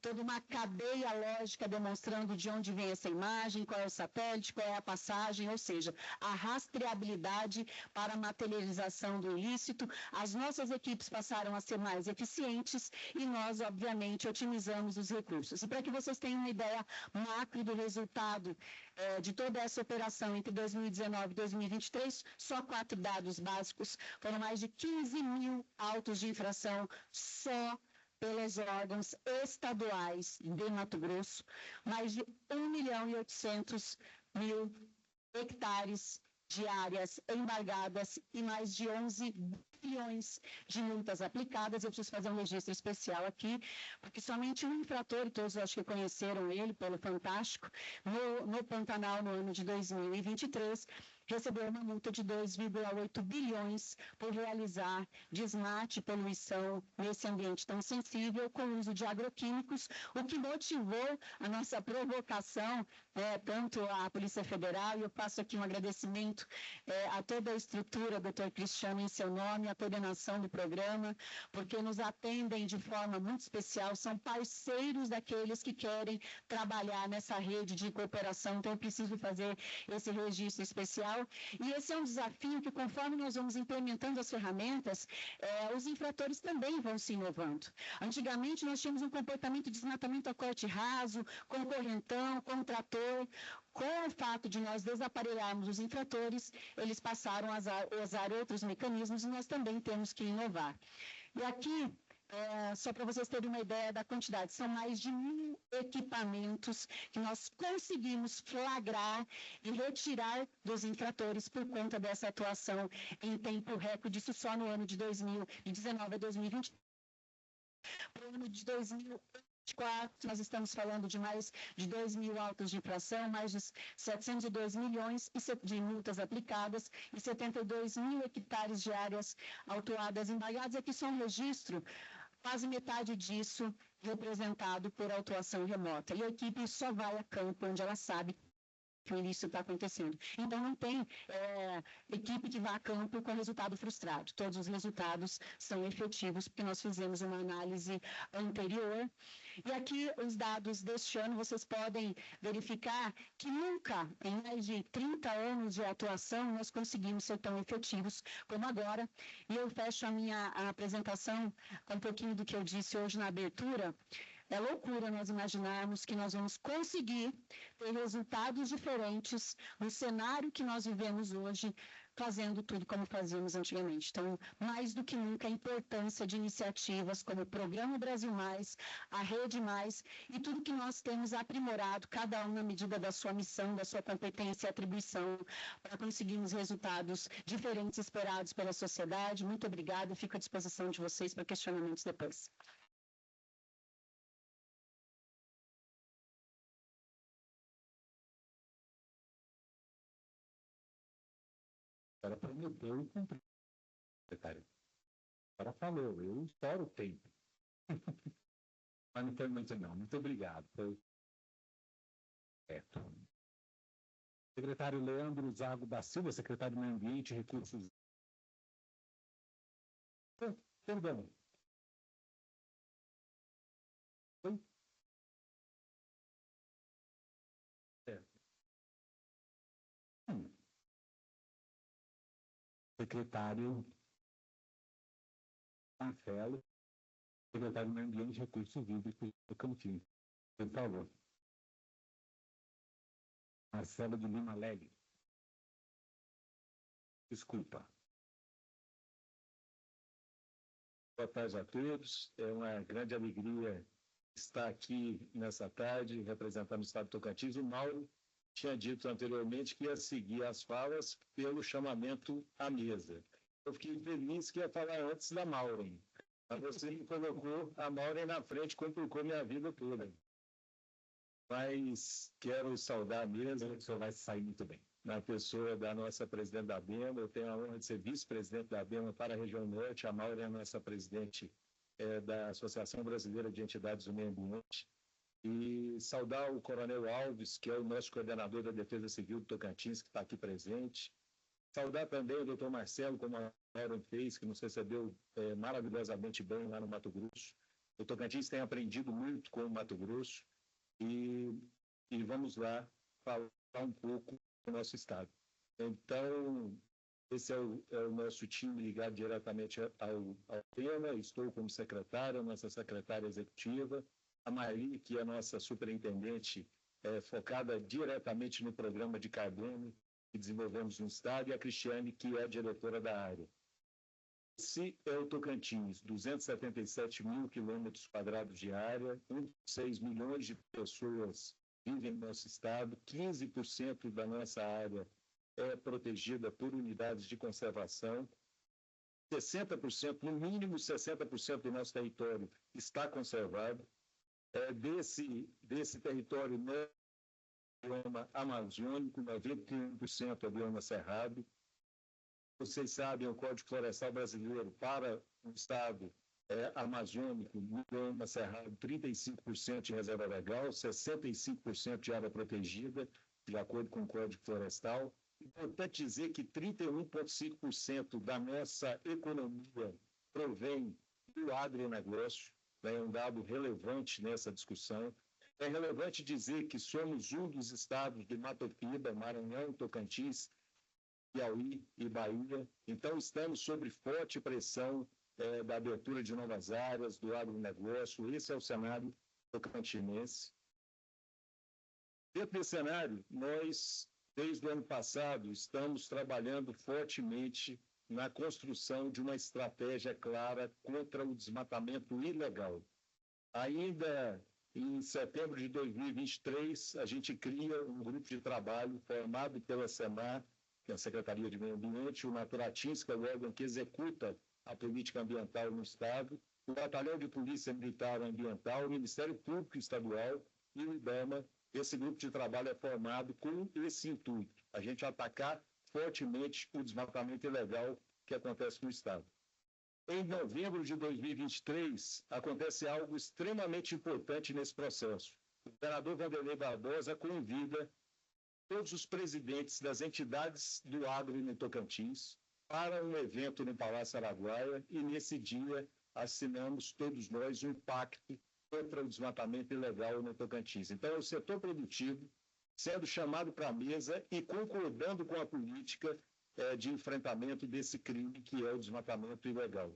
toda uma cadeia lógica demonstrando de onde vem essa imagem, qual é o satélite, qual é a passagem, ou seja, a rastreabilidade para a materialização do ilícito. As nossas equipes passaram a ser mais eficientes e nós, obviamente, otimizamos os recursos. E para que vocês tenham uma ideia macro do resultado de toda essa operação entre 2019 e 2023, só 4 dados básicos, foram mais de 15.000 autos de infração só pelos órgãos estaduais de Mato Grosso, mais de 1.800.000 hectares de áreas embargadas e mais de 11 bilhões de multas aplicadas. Eu preciso fazer um registro especial aqui, porque somente um infrator, e todos acho que conheceram ele pelo Fantástico, no Pantanal, no ano de 2023, recebeu uma multa de 2,8 bilhões por realizar desmate e poluição nesse ambiente tão sensível com o uso de agroquímicos, o que motivou a nossa provocação, tanto à Polícia Federal, e eu faço aqui um agradecimento a toda a estrutura, doutor Cristiano, em seu nome, a coordenação do programa, porque nos atendem de forma muito especial, são parceiros daqueles que querem trabalhar nessa rede de cooperação, então eu preciso fazer esse registro especial. E esse é um desafio que, conforme nós vamos implementando as ferramentas, os infratores também vão se inovando. Antigamente, nós tínhamos um comportamento de desmatamento a corte raso, com correntão, com trator. Com o fato de nós desaparelharmos os infratores, eles passaram a usar outros mecanismos e nós também temos que inovar. E aqui, só para vocês terem uma ideia da quantidade, são mais de 1.000 equipamentos que nós conseguimos flagrar e retirar dos infratores por conta dessa atuação em tempo recorde, isso só no ano de 2019 a 2020. Para o ano de 2024, nós estamos falando de mais de 2.000 autos de infração, mais de 702 milhões de multas aplicadas e 72.000 hectares de áreas autuadas embargadas. Aqui só um registro. Quase metade disso representado por autuação remota. E a equipe só vai a campo onde ela sabe que o ilícito está acontecendo. Então, não tem equipe que vá a campo com resultado frustrado. Todos os resultados são efetivos, porque nós fizemos uma análise anterior. E aqui, os dados deste ano, vocês podem verificar que nunca, em mais de 30 anos de atuação, nós conseguimos ser tão efetivos como agora. E eu fecho a minha apresentação com um pouquinho do que eu disse hoje na abertura. É loucura nós imaginarmos que nós vamos conseguir ter resultados diferentes no cenário que nós vivemos hoje, fazendo tudo como fazíamos antigamente. Então, mais do que nunca, a importância de iniciativas como o Programa Brasil Mais, a Rede Mais e tudo que nós temos aprimorado, cada um na medida da sua missão, da sua competência e atribuição, para conseguirmos resultados diferentes esperados pela sociedade. Muito obrigada, fico à disposição de vocês para questionamentos depois. Agora prometeu e cumpriu, secretário. Agora falou, eu estouro o tempo. Mas não foi muito não. Muito obrigado. Foi certo. Secretário Leandro Zago da Silva, secretário do Meio Ambiente e Recursos. Perdão. Oi? Certo. Secretário Marcelo, secretário do Meio Ambiente e Recursos Hídricos do Campinas. Por favor. Marcelo de Lima Alegre. Desculpa. Boa tarde a todos. É uma grande alegria estar aqui nessa tarde, representando o Estado de Tocantins. O Mauro tinha dito anteriormente que ia seguir as falas pelo chamamento à mesa. Eu fiquei feliz que ia falar antes da Maureen. Mas você me colocou a Maureen na frente, complicou minha vida toda. Mas quero saudar a mesa, o senhor vai sair muito bem. Na pessoa da nossa presidente da ABEMA, eu tenho a honra de ser vice-presidente da ABEMA para a região norte. A Maureen é a nossa presidente da Associação Brasileira de Entidades do Meio Ambiente. E saudar o Coronel Alves, que é o nosso coordenador da Defesa Civil do Tocantins, que está aqui presente. Saudar também o doutor Marcelo, como a Aaron fez, que nos recebeu maravilhosamente bem lá no Mato Grosso. O Tocantins tem aprendido muito com o Mato Grosso e vamos lá falar um pouco do nosso estado. Então, esse é o nosso time ligado diretamente ao tema. Estou como secretária, nossa secretária executiva. A Marli, que é a nossa superintendente, focada diretamente no programa de carbono que desenvolvemos no estado, e a Cristiane, que é a diretora da área. Esse é o Tocantins, 277 mil quilômetros quadrados de área, 1,6 milhões de pessoas vivem no nosso estado, 15% da nossa área é protegida por unidades de conservação, 60%, no mínimo 60% do nosso território está conservado. Desse território, bioma amazônico, 91% é bioma cerrado. Vocês sabem, o Código Florestal Brasileiro, para o estado amazônico, no bioma cerrado, 35% de reserva legal, 65% de área protegida, de acordo com o Código Florestal. Importante dizer que 31,5% da nossa economia provém do agronegócio, é um dado relevante nessa discussão. É relevante dizer que somos um dos estados de Mato Piba, Maranhão, Tocantins, Piauí e Bahia. Então, estamos sob forte pressão da abertura de novas áreas, do agronegócio. Esse é o cenário tocantinense. Dentro desse cenário, nós, desde o ano passado, estamos trabalhando fortemente na construção de uma estratégia clara contra o desmatamento ilegal. Ainda em setembro de 2023, a gente cria um grupo de trabalho formado pela SEMAR, que é a Secretaria de Meio Ambiente, o Naturatins, que é o órgão que executa a política ambiental no Estado, o Batalhão de Polícia Militar Ambiental, o Ministério Público Estadual e o IBAMA. Esse grupo de trabalho é formado com esse intuito, a gente atacar fortemente o desmatamento ilegal que acontece no Estado. Em novembro de 2023, acontece algo extremamente importante nesse processo. O governador Vanderlei Barbosa convida todos os presidentes das entidades do agro no Tocantins para um evento no Palácio Araguaia e, nesse dia, assinamos todos nós um pacto contra o desmatamento ilegal no Tocantins. Então, é o setor produtivo sendo chamado para a mesa e concordando com a política de enfrentamento desse crime que é o desmatamento ilegal.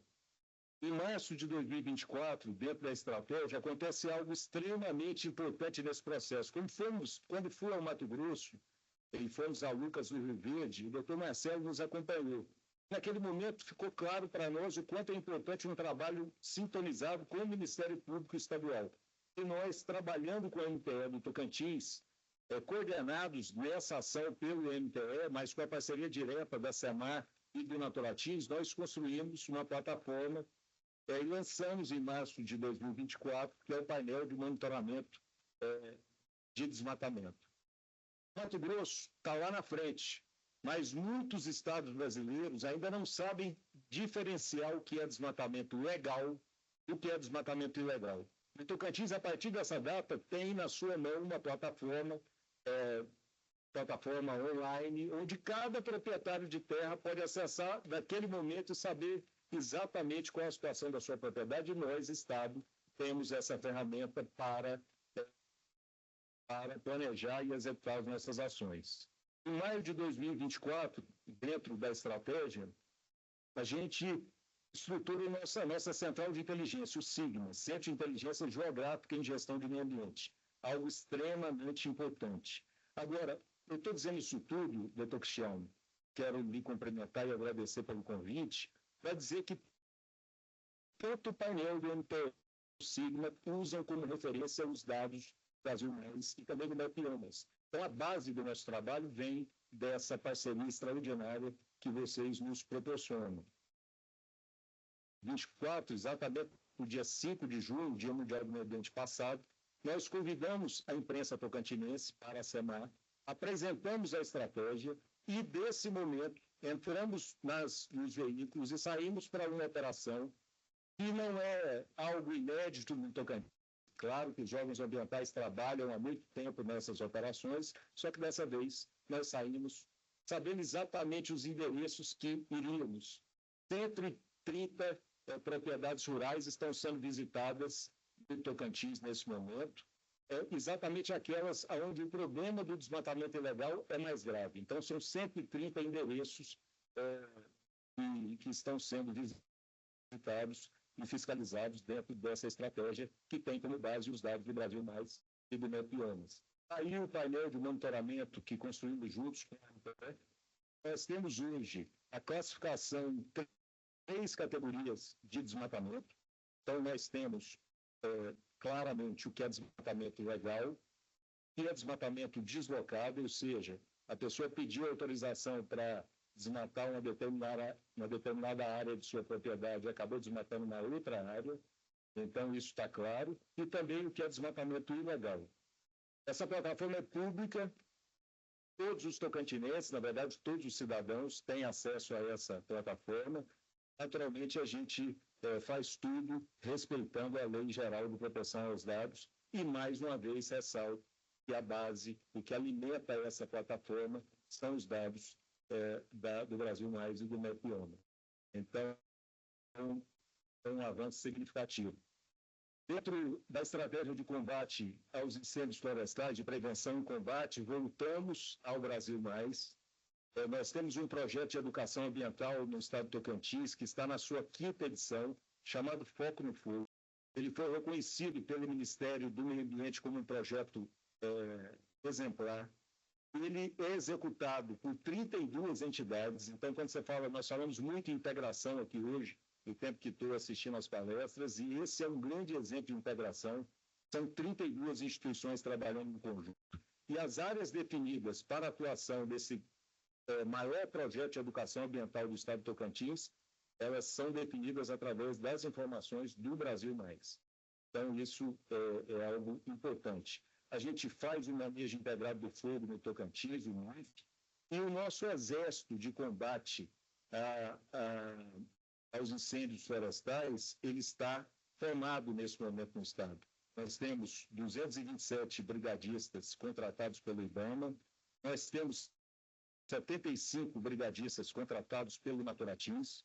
Em março de 2024, dentro da estratégia, acontece algo extremamente importante nesse processo. Quando fui ao Mato Grosso e fomos a Lucas do Rio Verde, o doutor Marcelo nos acompanhou. Naquele momento ficou claro para nós o quanto é importante um trabalho sintonizado com o Ministério Público Estadual. E nós, trabalhando com a MTE do Tocantins, coordenados nessa ação pelo MTE, mas com a parceria direta da SEMAR e do Naturatins, nós construímos uma plataforma e lançamos em março de 2024, que é o painel de monitoramento de desmatamento. Mato Grosso está lá na frente, mas muitos estados brasileiros ainda não sabem diferenciar o que é desmatamento legal do que é desmatamento ilegal. O Tocantins, a partir dessa data, tem na sua mão uma plataforma online, onde cada proprietário de terra pode acessar naquele momento e saber exatamente qual é a situação da sua propriedade. E nós, Estado, temos essa ferramenta para planejar e executar as nossas ações. Em maio de 2024, dentro da estratégia, a gente estrutura nossa central de inteligência, o SIGMA, Centro de Inteligência Geográfica em Gestão de Meio Ambiente. Algo extremamente importante. Agora, eu estou dizendo isso tudo, doutor Cristiano, quero lhe cumprimentar e agradecer pelo convite, para dizer que tanto o painel do MTE e o SIGMA usam como referência os dados Brasil Mais e também do Mapeamas. Então, a base do nosso trabalho vem dessa parceria extraordinária que vocês nos proporcionam. 24, exatamente no dia 5 de junho, Dia Mundial do Meio Ambiente passado, nós convidamos a imprensa tocantinense para a SEMAR, apresentamos a estratégia e, desse momento, entramos nos veículos e saímos para uma operação que não é algo inédito no Tocantins. Claro que os órgãos ambientais trabalham há muito tempo nessas operações, só que dessa vez nós saímos sabendo exatamente os endereços que iríamos. 130 propriedades rurais estão sendo visitadas em Tocantins nesse momento, exatamente aquelas onde o problema do desmatamento ilegal é mais grave. Então, são 130 endereços que estão sendo visitados e fiscalizados dentro dessa estratégia que tem como base os dados do Brasil Mais e do Biomas. Aí o painel de monitoramento que construímos juntos, nós temos hoje a classificação em 3 categorias de desmatamento. Então, nós temos claramente o que é desmatamento ilegal, o que é desmatamento deslocado, ou seja, a pessoa pediu autorização para desmatar uma determinada área de sua propriedade e acabou desmatando uma outra área, então isso está claro, e também o que é desmatamento ilegal. Essa plataforma é pública, todos os tocantinenses, na verdade, todos os cidadãos têm acesso a essa plataforma. Naturalmente, a gente faz tudo respeitando a Lei Geral de Proteção aos Dados e, mais uma vez, ressalto que a base, o que alimenta essa plataforma, são os dados do Brasil Mais e do Bioma. Então, é um avanço significativo. Dentro da estratégia de combate aos incêndios florestais, de prevenção e combate, voltamos ao Brasil Mais. Nós temos um projeto de educação ambiental no estado de Tocantins, que está na sua 5ª edição, chamado Foco no Fogo. Ele foi reconhecido pelo Ministério do Meio Ambiente como um projeto exemplar. Ele é executado por 32 entidades. Então, quando você fala, nós falamos muito em integração aqui hoje, no tempo que estou assistindo às palestras, e esse é um grande exemplo de integração. São 32 instituições trabalhando em conjunto. E as áreas definidas para a atuação desse maior projeto de educação ambiental do estado de Tocantins, elas são definidas através das informações do Brasil Mais. Então, isso é algo importante. A gente faz o manejo integrado do fogo no Tocantins, o MAF, e o nosso exército de combate aos incêndios florestais, ele está formado nesse momento no estado. Nós temos 227 brigadistas contratados pelo IBAMA, nós temos 75 brigadistas contratados pelo Naturatins,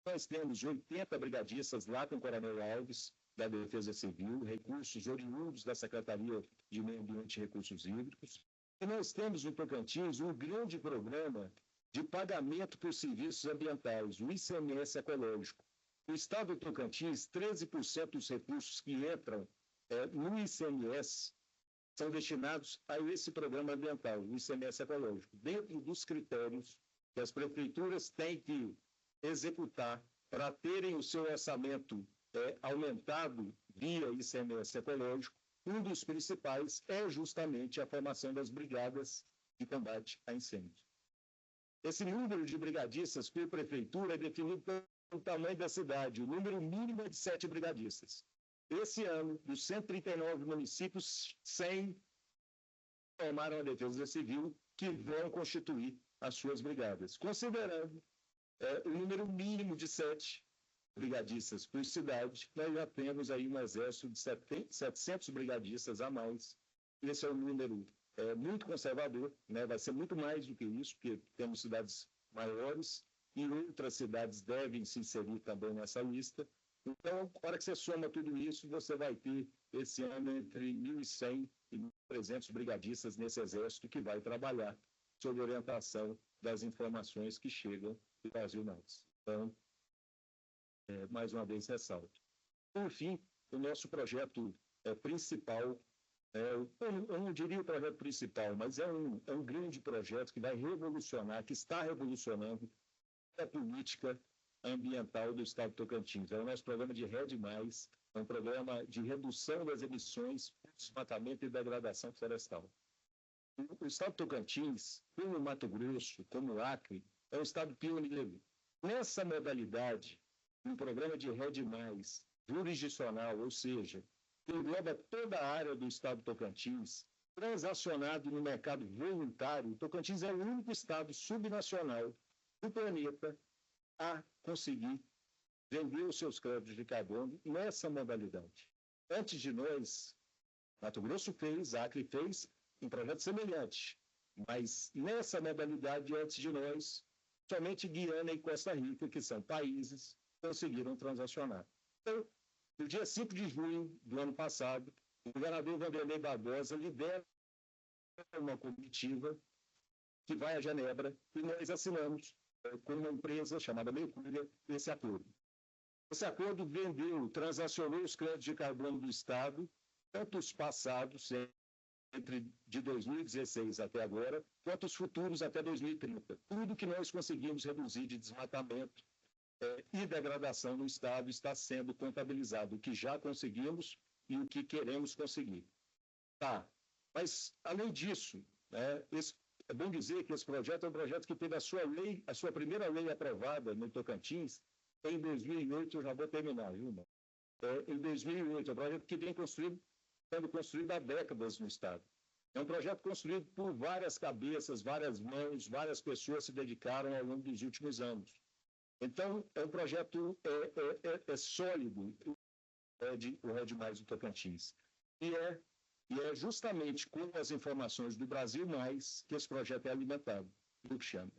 nós temos 80 brigadistas lá com o Coronel Alves, da Defesa Civil, recursos oriundos da Secretaria de Meio Ambiente e Recursos Hídricos, e nós temos no Tocantins um grande programa de pagamento por serviços ambientais, o ICMS ecológico. No estado do Tocantins, 13% dos recursos que entram no ICMS são destinados a esse programa ambiental, o ICMS ecológico, dentro dos critérios que as prefeituras têm que executar para terem o seu orçamento aumentado via ICMS ecológico. Um dos principais é justamente a formação das brigadas de combate a incêndios. Esse número de brigadistas por prefeitura é definido pelo tamanho da cidade. O número mínimo é de 7 brigadistas. Esse ano, dos 139 municípios, 100 formaram a Defesa Civil, que vão constituir as suas brigadas. Considerando o número mínimo de 7 brigadistas por cidade, nós já temos aí um exército de 700 brigadistas a mais. Esse é um número muito conservador, né? Vai ser muito mais do que isso, porque temos cidades maiores e outras cidades devem se inserir também nessa lista. Então, na hora que você soma tudo isso, você vai ter esse ano entre 1.100 e 1.300 brigadistas nesse exército que vai trabalhar sob orientação das informações que chegam do Brasil Mais. Então, mais uma vez, ressalto. Por fim, o nosso projeto principal, eu não diria o projeto principal, mas é um grande projeto que vai revolucionar, que está revolucionando a política ambiental do estado de Tocantins. É o nosso programa de RED+, é um programa de redução das emissões por desmatamento e degradação florestal. O estado de Tocantins, como Mato Grosso, como Acre, é um estado pioneiro. Nessa modalidade, um programa de RED+, jurisdicional, ou seja, que engloba toda a área do estado de Tocantins, transacionado no mercado voluntário, Tocantins é o único estado subnacional do planeta a conseguir vender os seus créditos de carbono nessa modalidade. Antes de nós, Mato Grosso fez, Acre fez um projeto semelhante, mas nessa modalidade, antes de nós, somente Guiana e Costa Rica, que são países, conseguiram transacionar. Então, no dia 5 de junho do ano passado, o governador Vanderlei Barbosa lidera uma comitiva que vai a Genebra e nós assinamos com uma empresa chamada Mercúria esse acordo. Esse acordo vendeu, transacionou os créditos de carbono do Estado, tanto os passados, entre de 2016 até agora, quanto os futuros até 2030. Tudo que nós conseguimos reduzir de desmatamento e degradação no Estado está sendo contabilizado, o que já conseguimos e o que queremos conseguir. Tá, mas, além disso, é bom dizer que esse projeto é um projeto que teve a sua primeira lei aprovada no Tocantins em 2008, eu já vou terminar, viu, em 2008, é um projeto que vem sendo construído há décadas no Estado. É um projeto construído por várias cabeças, várias mãos, várias pessoas se dedicaram ao longo dos últimos anos. Então, é um projeto sólido, o Red Mais do Tocantins. E é justamente com as informações do Brasil Mais que esse projeto é alimentado. Luciano,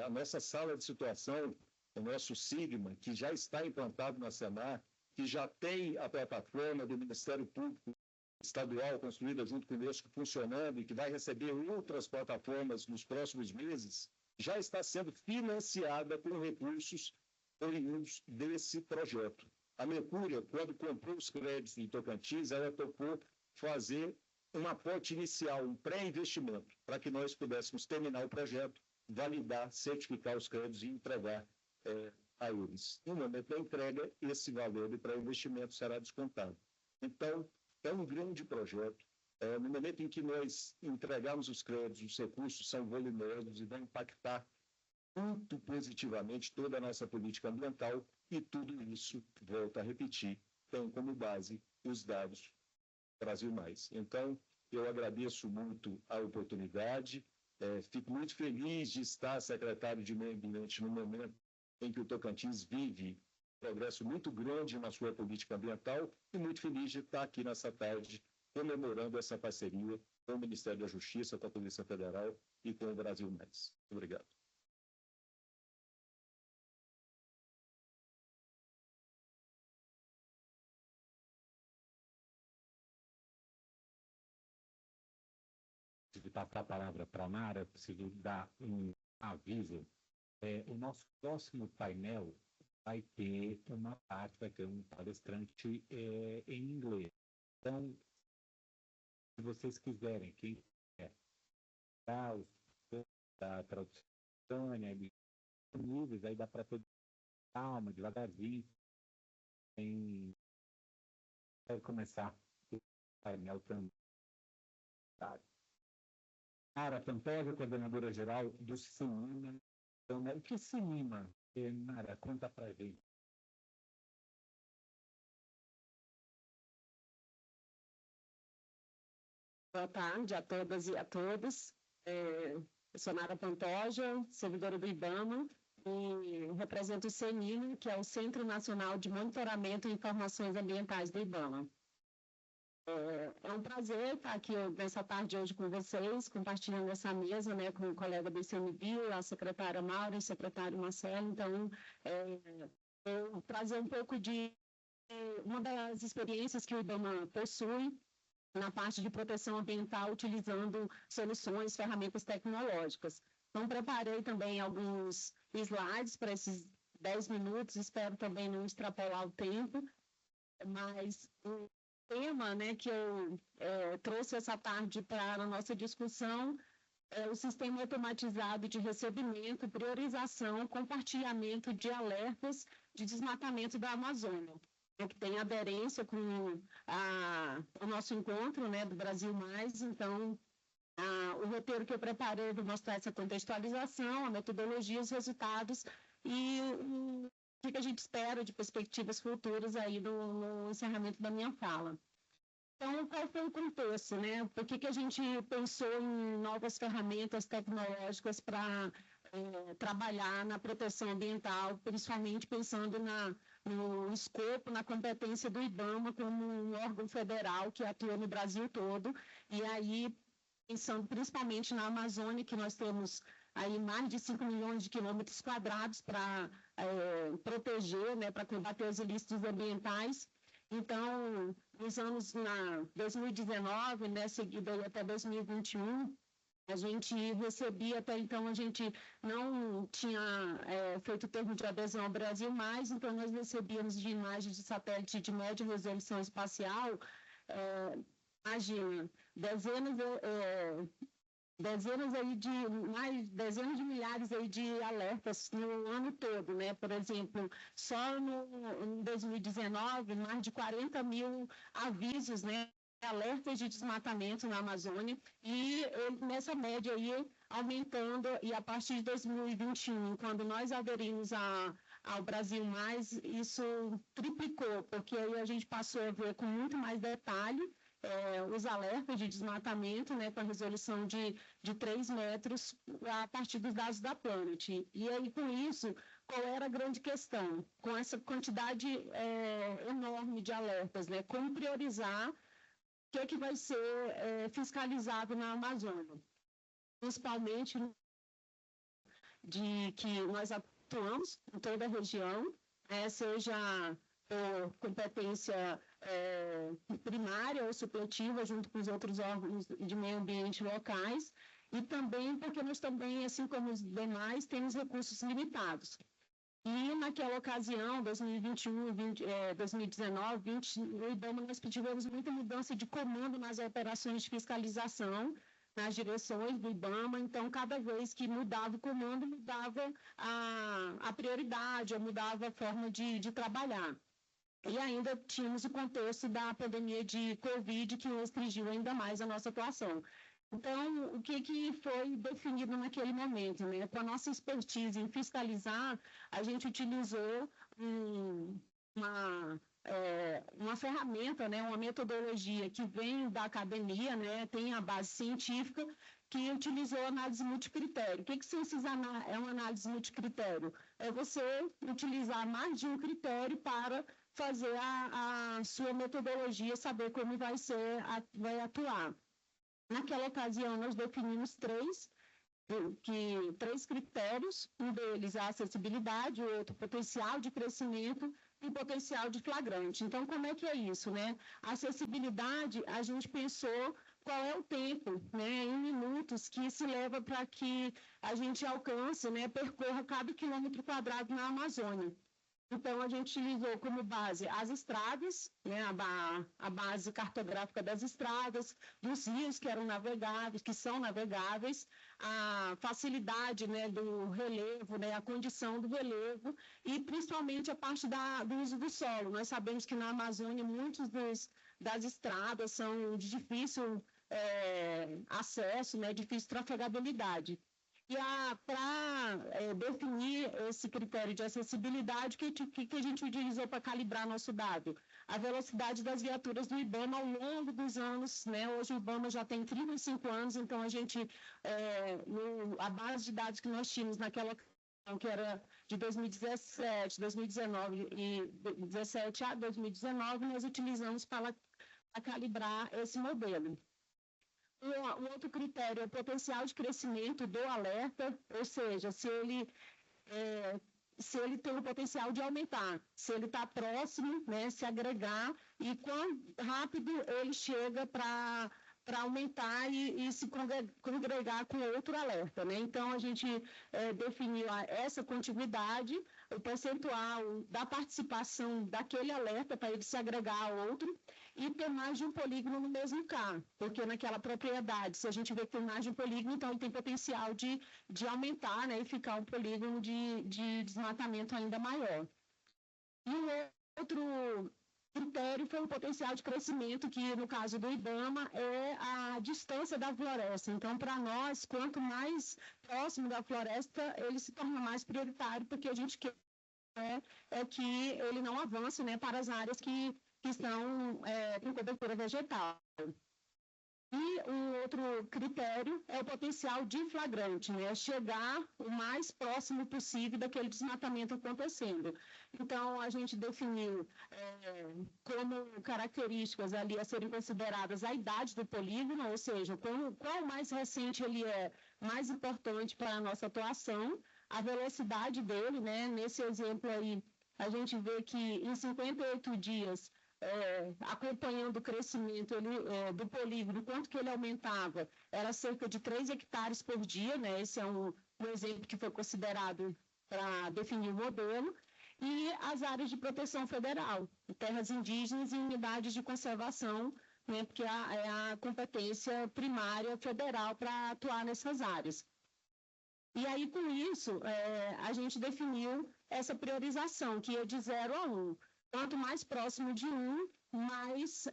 a nossa sala de situação, o nosso Sigma, que já está implantado na Senar, que já tem a plataforma do Ministério Público Estadual construída junto conosco, funcionando, e que vai receber outras plataformas nos próximos meses, já está sendo financiada com recursos oriundos desse projeto. A Mercúria, quando comprou os créditos em Tocantins, ela topou fazer um aporte inicial, um pré-investimento, para que nós pudéssemos terminar o projeto, validar, certificar os créditos e entregar a eles. No momento da entrega, esse valor de pré-investimento será descontado. Então, é um grande projeto. No momento em que nós entregamos os créditos, os recursos são volumosos e vão impactar muito positivamente toda a nossa política ambiental, e tudo isso, volto a repetir, tem como base os dados Brasil Mais. Então, eu agradeço muito a oportunidade, fico muito feliz de estar secretário de Meio Ambiente no momento em que o Tocantins vive um progresso muito grande na sua política ambiental, e muito feliz de estar aqui nessa tarde comemorando essa parceria com o Ministério da Justiça, com a Polícia Federal e com o Brasil Mais. Obrigado. De passar a palavra para a Mara, preciso dar um aviso. O nosso próximo painel vai ter uma parte, vai ter um palestrante em inglês. Então, se vocês quiserem, quem quer da tradução, disponíveis, aí dá para todo calma, devagarzinho. Quero começar o painel também. Mara Pantoja, coordenadora geral do CINIMA. Então, o que é CINIMA? Mara, conta para a gente. Boa tarde a todas e a todos. Eu sou Mara Pantoja, servidora do IBAMA, e represento o CENIMA, que é o Centro Nacional de Monitoramento e Informações Ambientais do IBAMA. É um prazer estar aqui nessa tarde hoje com vocês, compartilhando essa mesa, né, com o colega do ICMBio, a secretária Maura e o secretário Marcelo. Então, eu trazer um pouco de uma das experiências que o IBAMA possui na parte de proteção ambiental, utilizando soluções, ferramentas tecnológicas. Então, preparei também alguns slides para esses 10 minutos, espero também não extrapolar o tempo, mas o tema, né, que eu trouxe essa tarde para a nossa discussão é o sistema automatizado de recebimento, priorização, compartilhamento de alertas de desmatamento da Amazônia, que tem aderência com o nosso encontro, né, do Brasil Mais. Então, o roteiro que eu preparei vai mostrar essa contextualização, a metodologia, os resultados e o que a gente espera de perspectivas futuras aí no encerramento da minha fala. Então, qual foi o contexto, né? Por que a gente pensou em novas ferramentas tecnológicas para trabalhar na proteção ambiental, principalmente pensando no escopo, na competência do IBAMA como um órgão federal que atua no Brasil todo, e aí pensando principalmente na Amazônia, que nós temos aí mais de 5 milhões de quilômetros quadrados para proteger, né, para combater os ilícitos ambientais. Então, nos anos 2019, né, seguido aí até 2021, a gente recebia, até então a gente não tinha feito termo de adesão ao Brasil mais, então nós recebíamos de imagens de satélite de média resolução espacial, imagina, dezenas de milhares aí de alertas no ano todo, né? Por exemplo, só em 2019, mais de 40 mil avisos, né? Alertas de desmatamento na Amazônia, e nessa média aí aumentando, e a partir de 2021, quando nós aderimos ao Brasil Mais, isso triplicou, porque aí a gente passou a ver com muito mais detalhe os alertas de desmatamento, né, com a resolução de 3 metros a partir dos dados da Planet. E aí, com isso, qual era a grande questão? Com essa quantidade enorme de alertas, né, como priorizar o que vai ser fiscalizado na Amazônia, principalmente de que nós atuamos em toda a região, seja por competência primária ou supletiva, junto com os outros órgãos de meio ambiente locais, e também porque nós também, assim como os demais, temos recursos limitados. E naquela ocasião, 2021, 2019, 20, no IBAMA nós tivemos muita mudança de comando nas operações de fiscalização, nas direções do IBAMA, então cada vez que mudava o comando, mudava a prioridade, ou mudava a forma de trabalhar. E ainda tínhamos o contexto da pandemia de Covid, que restringiu ainda mais a nossa atuação. Então, o que foi definido naquele momento, né? Com a nossa expertise em fiscalizar, a gente utilizou uma ferramenta, né? Uma metodologia que vem da academia, né? Tem a base científica, que utilizou análise multicritério. O que é uma análise multicritério? É você utilizar mais de um critério para fazer a sua metodologia, saber como vai atuar. Naquela ocasião, nós definimos três critérios, um deles a acessibilidade, o outro potencial de crescimento e potencial de flagrante. Então, como é que é isso, né? A acessibilidade, a gente pensou qual é o tempo, né, em minutos, que se leva para que a gente alcance, né, percorra cada quilômetro quadrado na Amazônia. Então, a gente utilizou como base as estradas, né, a base cartográfica das estradas, dos rios que eram navegáveis, que são navegáveis, a facilidade, né, do relevo, né, a condição do relevo e principalmente a parte do uso do solo. Nós sabemos que na Amazônia muitas das estradas são de difícil acesso, né, difícil trafegabilidade. E para definir esse critério de acessibilidade, o que a gente utilizou para calibrar nosso dado? A velocidade das viaturas do IBAMA ao longo dos anos, né? Hoje o IBAMA já tem 35 anos, então a gente, a base de dados que nós tínhamos naquela que era de 2017, 2019 e 2017 a 2019, nós utilizamos para calibrar esse modelo. O outro critério é o potencial de crescimento do alerta, ou seja, se ele tem o potencial de aumentar, se ele está próximo, né, se agregar, e quão rápido ele chega para aumentar e se congregar com outro alerta, né? Então, a gente definiu essa contiguidade, o percentual da participação daquele alerta para ele se agregar a outro, e ter mais de um polígono no mesmo carro, porque naquela propriedade, se a gente vê que tem mais de um polígono, então ele tem potencial de aumentar, né, e ficar um polígono de desmatamento ainda maior. E o outro critério foi o potencial de crescimento, que no caso do IBAMA é a distância da floresta. Então, para nós, quanto mais próximo da floresta, ele se torna mais prioritário, porque a gente quer que ele não avance, né, para as áreas que estão em cobertura vegetal. E um outro critério é o potencial de flagrante, né? Chegar o mais próximo possível daquele desmatamento acontecendo. Então, a gente definiu como características ali a serem consideradas a idade do polígono, ou seja, qual mais recente ele é mais importante para a nossa atuação, a velocidade dele, né? Nesse exemplo aí, a gente vê que em 58 dias, acompanhando o crescimento do polígono, quanto que ele aumentava, era cerca de 3 hectares por dia, né? Esse é um exemplo que foi considerado para definir o modelo, e as áreas de proteção federal, terras indígenas e unidades de conservação, né? Porque é a competência primária federal para atuar nessas áreas. E aí, com isso, a gente definiu essa priorização, que é de 0 a 1. Quanto mais próximo de 1, mais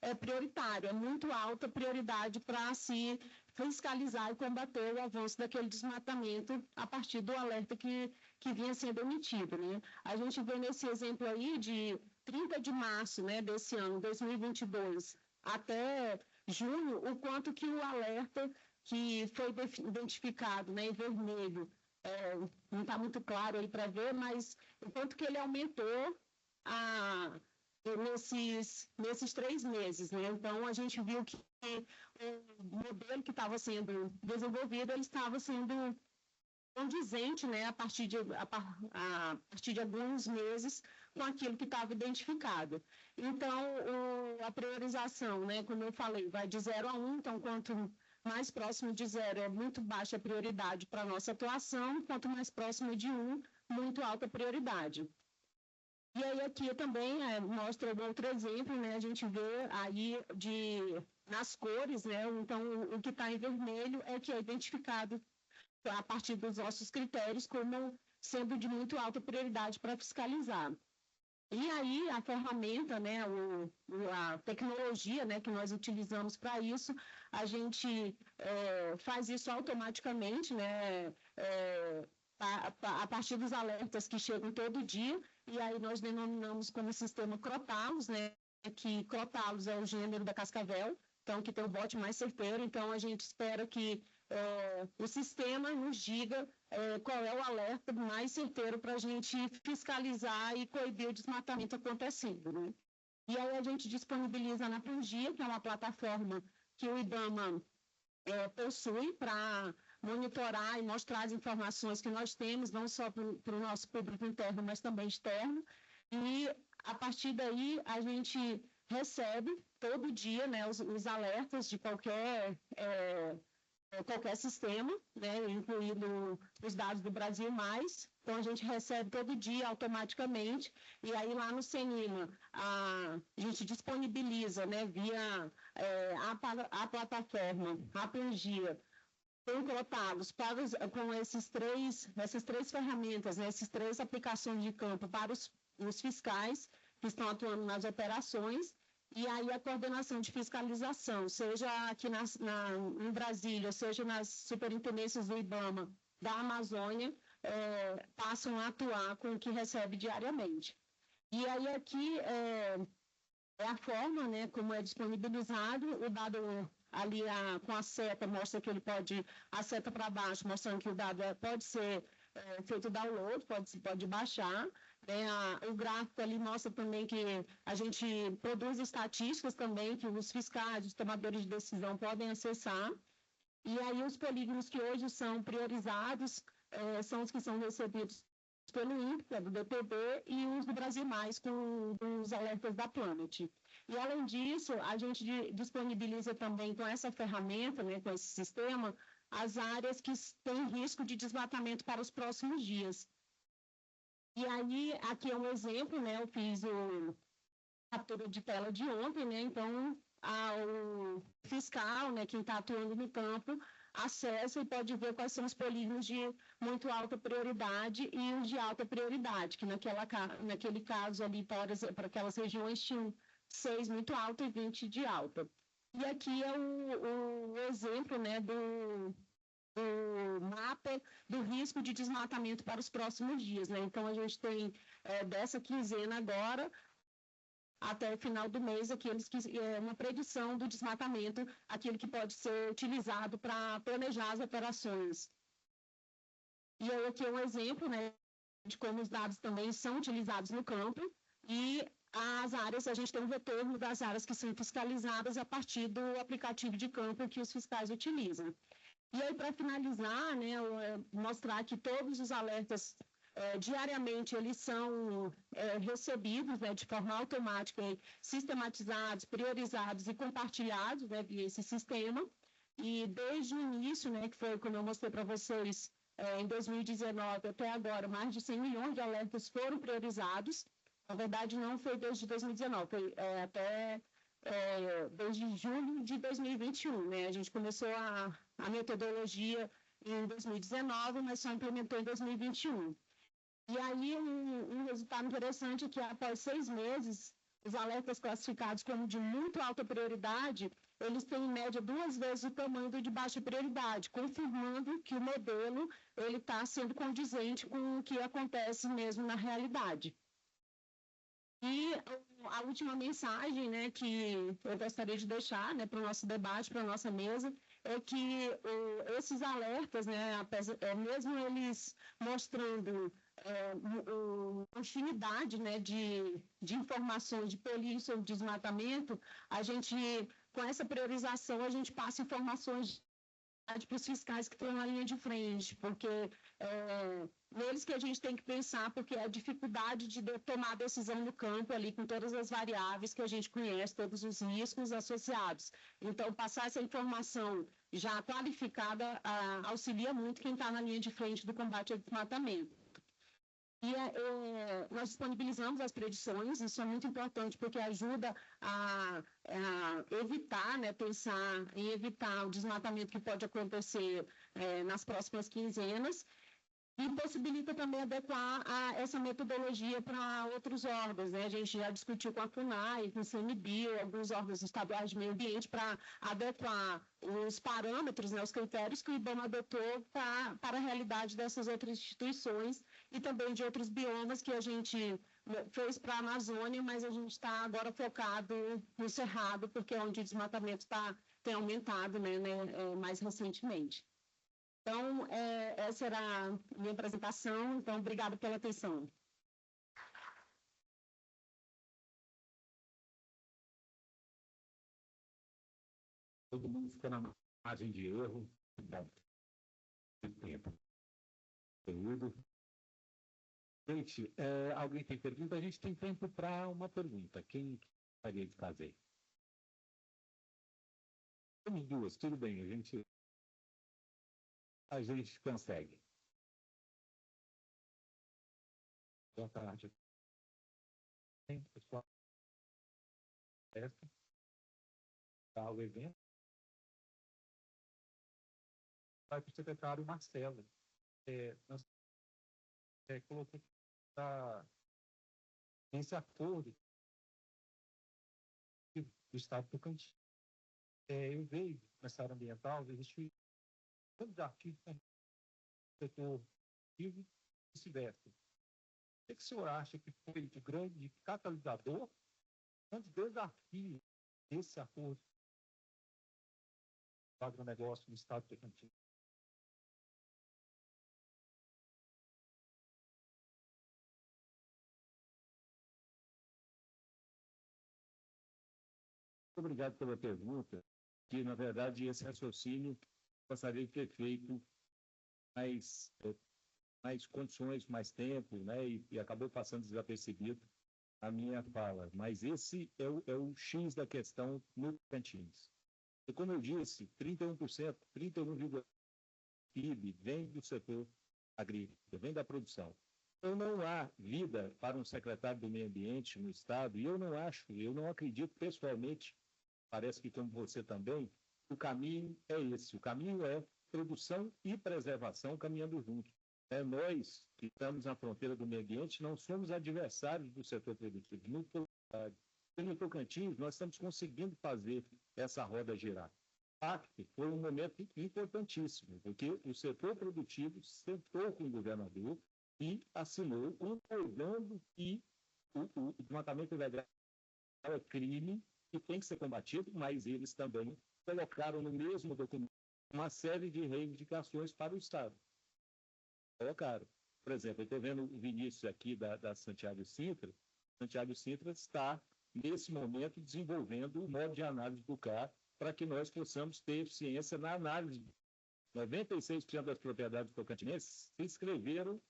é prioritário, é muito alta prioridade para se fiscalizar e combater o avanço daquele desmatamento a partir do alerta que vinha sendo emitido, né? A gente vê nesse exemplo aí de 30 de março, né, desse ano, 2022, até junho, o quanto que o alerta que foi identificado, né, em vermelho, não está muito claro aí para ver, mas o quanto que ele aumentou nesses 3 meses, né? Então, a gente viu que o modelo que estava sendo desenvolvido, ele estava sendo condizente, né, a partir de alguns meses com aquilo que estava identificado. Então, a priorização, né, como eu falei, vai de 0 a 1, então, quanto mais próximo de 0 é muito baixa a prioridade para a nossa atuação, quanto mais próximo de 1, muito alta prioridade. E aí aqui também mostra outro exemplo, né? A gente vê aí nas cores, né? Então, o que está em vermelho é que é identificado a partir dos nossos critérios como sendo de muito alta prioridade para fiscalizar. E aí a ferramenta, né, a tecnologia, né, que nós utilizamos para isso, a gente faz isso automaticamente, né, a partir dos alertas que chegam todo dia, e aí nós denominamos como sistema Crotalos, né, que Crotalos é o gênero da cascavel, então que tem o bote mais certeiro, então a gente espera que o sistema nos diga qual é o alerta mais certeiro para a gente fiscalizar e coibir o desmatamento acontecendo, né? E aí a gente disponibiliza na Prangia, que é uma plataforma que o IBAMA possui para monitorar e mostrar as informações que nós temos, não só para o nosso público interno, mas também externo. E, a partir daí, a gente recebe todo dia, né, os alertas de qualquer sistema, né, incluindo os dados do Brasil Mais. Então, a gente recebe todo dia automaticamente, e aí lá no Senima, a gente disponibiliza, né, via a plataforma, a Prangia, com Crotalos, com essas três ferramentas, né, essas 3 aplicações de campo para os fiscais que estão atuando nas operações, e aí a coordenação de fiscalização, seja aqui em Brasília, seja nas superintendências do IBAMA, da Amazônia, passam a atuar com o que recebe diariamente. E aí aqui é a forma, né, como é disponibilizado, o dado ali com a seta mostra que ele a seta para baixo, mostrando que o dado pode ser feito download, pode baixar. O gráfico ali mostra também que a gente produz estatísticas também, que os fiscais, os tomadores de decisão podem acessar. E aí os polígonos que hoje são priorizados são os que são recebidos pelo INPE, do DPB, e os do Brasil Mais, com os alertas da Planet. E, além disso, a gente disponibiliza também com essa ferramenta, né, com esse sistema, as áreas que têm risco de desmatamento para os próximos dias. E aí, aqui é um exemplo, né, eu fiz a captura de tela de ontem, né, então o fiscal, né, quem está atuando no campo, acessa e pode ver quais são os polígonos de muito alta prioridade e os de alta prioridade, que naquele caso ali, para aquelas regiões, tinham 6 muito alta e 20 de alta. E aqui é o exemplo, né, do mapa do risco de desmatamento para os próximos dias, né? Então, a gente tem dessa quinzena agora até o final do mês, uma predição do desmatamento, aquilo que pode ser utilizado para planejar as operações. E aí aqui é um exemplo, né, de como os dados também são utilizados no campo, e as áreas, a gente tem um retorno das áreas que são fiscalizadas a partir do aplicativo de campo que os fiscais utilizam. E aí, para finalizar, né, mostrar que todos os alertas, diariamente, eles são recebidos, né, de forma automática, sistematizados, priorizados e compartilhados, né, via esse sistema. E desde o início, né, que foi como eu mostrei para vocês, em 2019 até agora, mais de 100 milhões de alertas foram priorizados. Na verdade, não foi desde 2019, foi desde julho de 2021, né? A gente começou a metodologia em 2019, mas só implementou em 2021. E aí, um resultado interessante é que, após 6 meses, os alertas classificados como de muito alta prioridade, eles têm, em média, 2 vezes o tamanho do de baixa prioridade, confirmando que o modelo está sendo condizente com o que acontece mesmo na realidade. E a última mensagem, né, que eu gostaria de deixar, né, para o nosso debate, para a nossa mesa, é que esses alertas, né, mesmo eles mostrando uma infinidade, né, de informações, de polícia sobre desmatamento, a gente, com essa priorização, a gente passa informações para os fiscais que estão na linha de frente, porque neles que a gente tem que pensar, porque a dificuldade de tomar decisão no campo ali, com todas as variáveis que a gente conhece, todos os riscos associados. Então, passar essa informação já qualificada auxilia muito quem está na linha de frente do combate ao desmatamento. E nós disponibilizamos as predições, isso é muito importante, porque ajuda a evitar, né, pensar em evitar o desmatamento que pode acontecer nas próximas quinzenas, e possibilita também adequar essa metodologia para outros órgãos, né? A gente já discutiu com a FUNAI, com o CMBio, alguns órgãos estaduais de meio ambiente, para adequar os parâmetros, né, os critérios que o IBAMA adotou para a realidade dessas outras instituições e também de outros biomas que a gente fez para a Amazônia, mas a gente está agora focado no Cerrado, porque é onde o desmatamento tem aumentado, né, mais recentemente. Então, essa era a minha apresentação. Então, obrigado pela atenção. Todo mundo fica na margem de erro. Tempo. Período. Gente, alguém tem pergunta? A gente tem tempo para uma pergunta. Quem gostaria de fazer? Temos 2, tudo bem, a gente consegue. Boa tarde. Pessoal, está o evento. Vai para o secretário Marcelo. Nós colocamos esse acordo do Estado do Tocantins. Eu vejo nessa área ambiental, existe tantos artigos no setor vivo e vice-versa. O que o senhor acha que foi o grande catalisador, grande desafio desse acordo do agronegócio no Estado do Tocantins? Obrigado pela pergunta, que, na verdade, esse raciocínio gostaria de ter feito mais condições, mais tempo, né, e acabou passando desapercebido a minha fala. Mas esse é o X da questão no Tocantins. E, como eu disse, 31%, 31,1% PIB vem do setor agrícola, vem da produção. Então, não há vida para um secretário do Meio Ambiente no Estado, e eu não acredito pessoalmente, parece que como você também, o caminho é esse. O caminho é produção e preservação caminhando juntos. Nós, que estamos na fronteira do meio ambiente, não somos adversários do setor produtivo. No Tocantins, nós estamos conseguindo fazer essa roda girar. PACT foi um momento importantíssimo, porque o setor produtivo sentou com o governador e assinou concordando que o desmatamento ilegal é crime e tem que ser combatido, mas eles também colocaram no mesmo documento uma série de reivindicações para o Estado. Colocaram. Por exemplo, eu estou vendo o Vinícius aqui da Santiago Sintra. Santiago Sintra está, nesse momento, desenvolvendo o modo de análise do CAR para que nós possamos ter eficiência na análise. 96% das propriedades tocantinenses se inscreveram,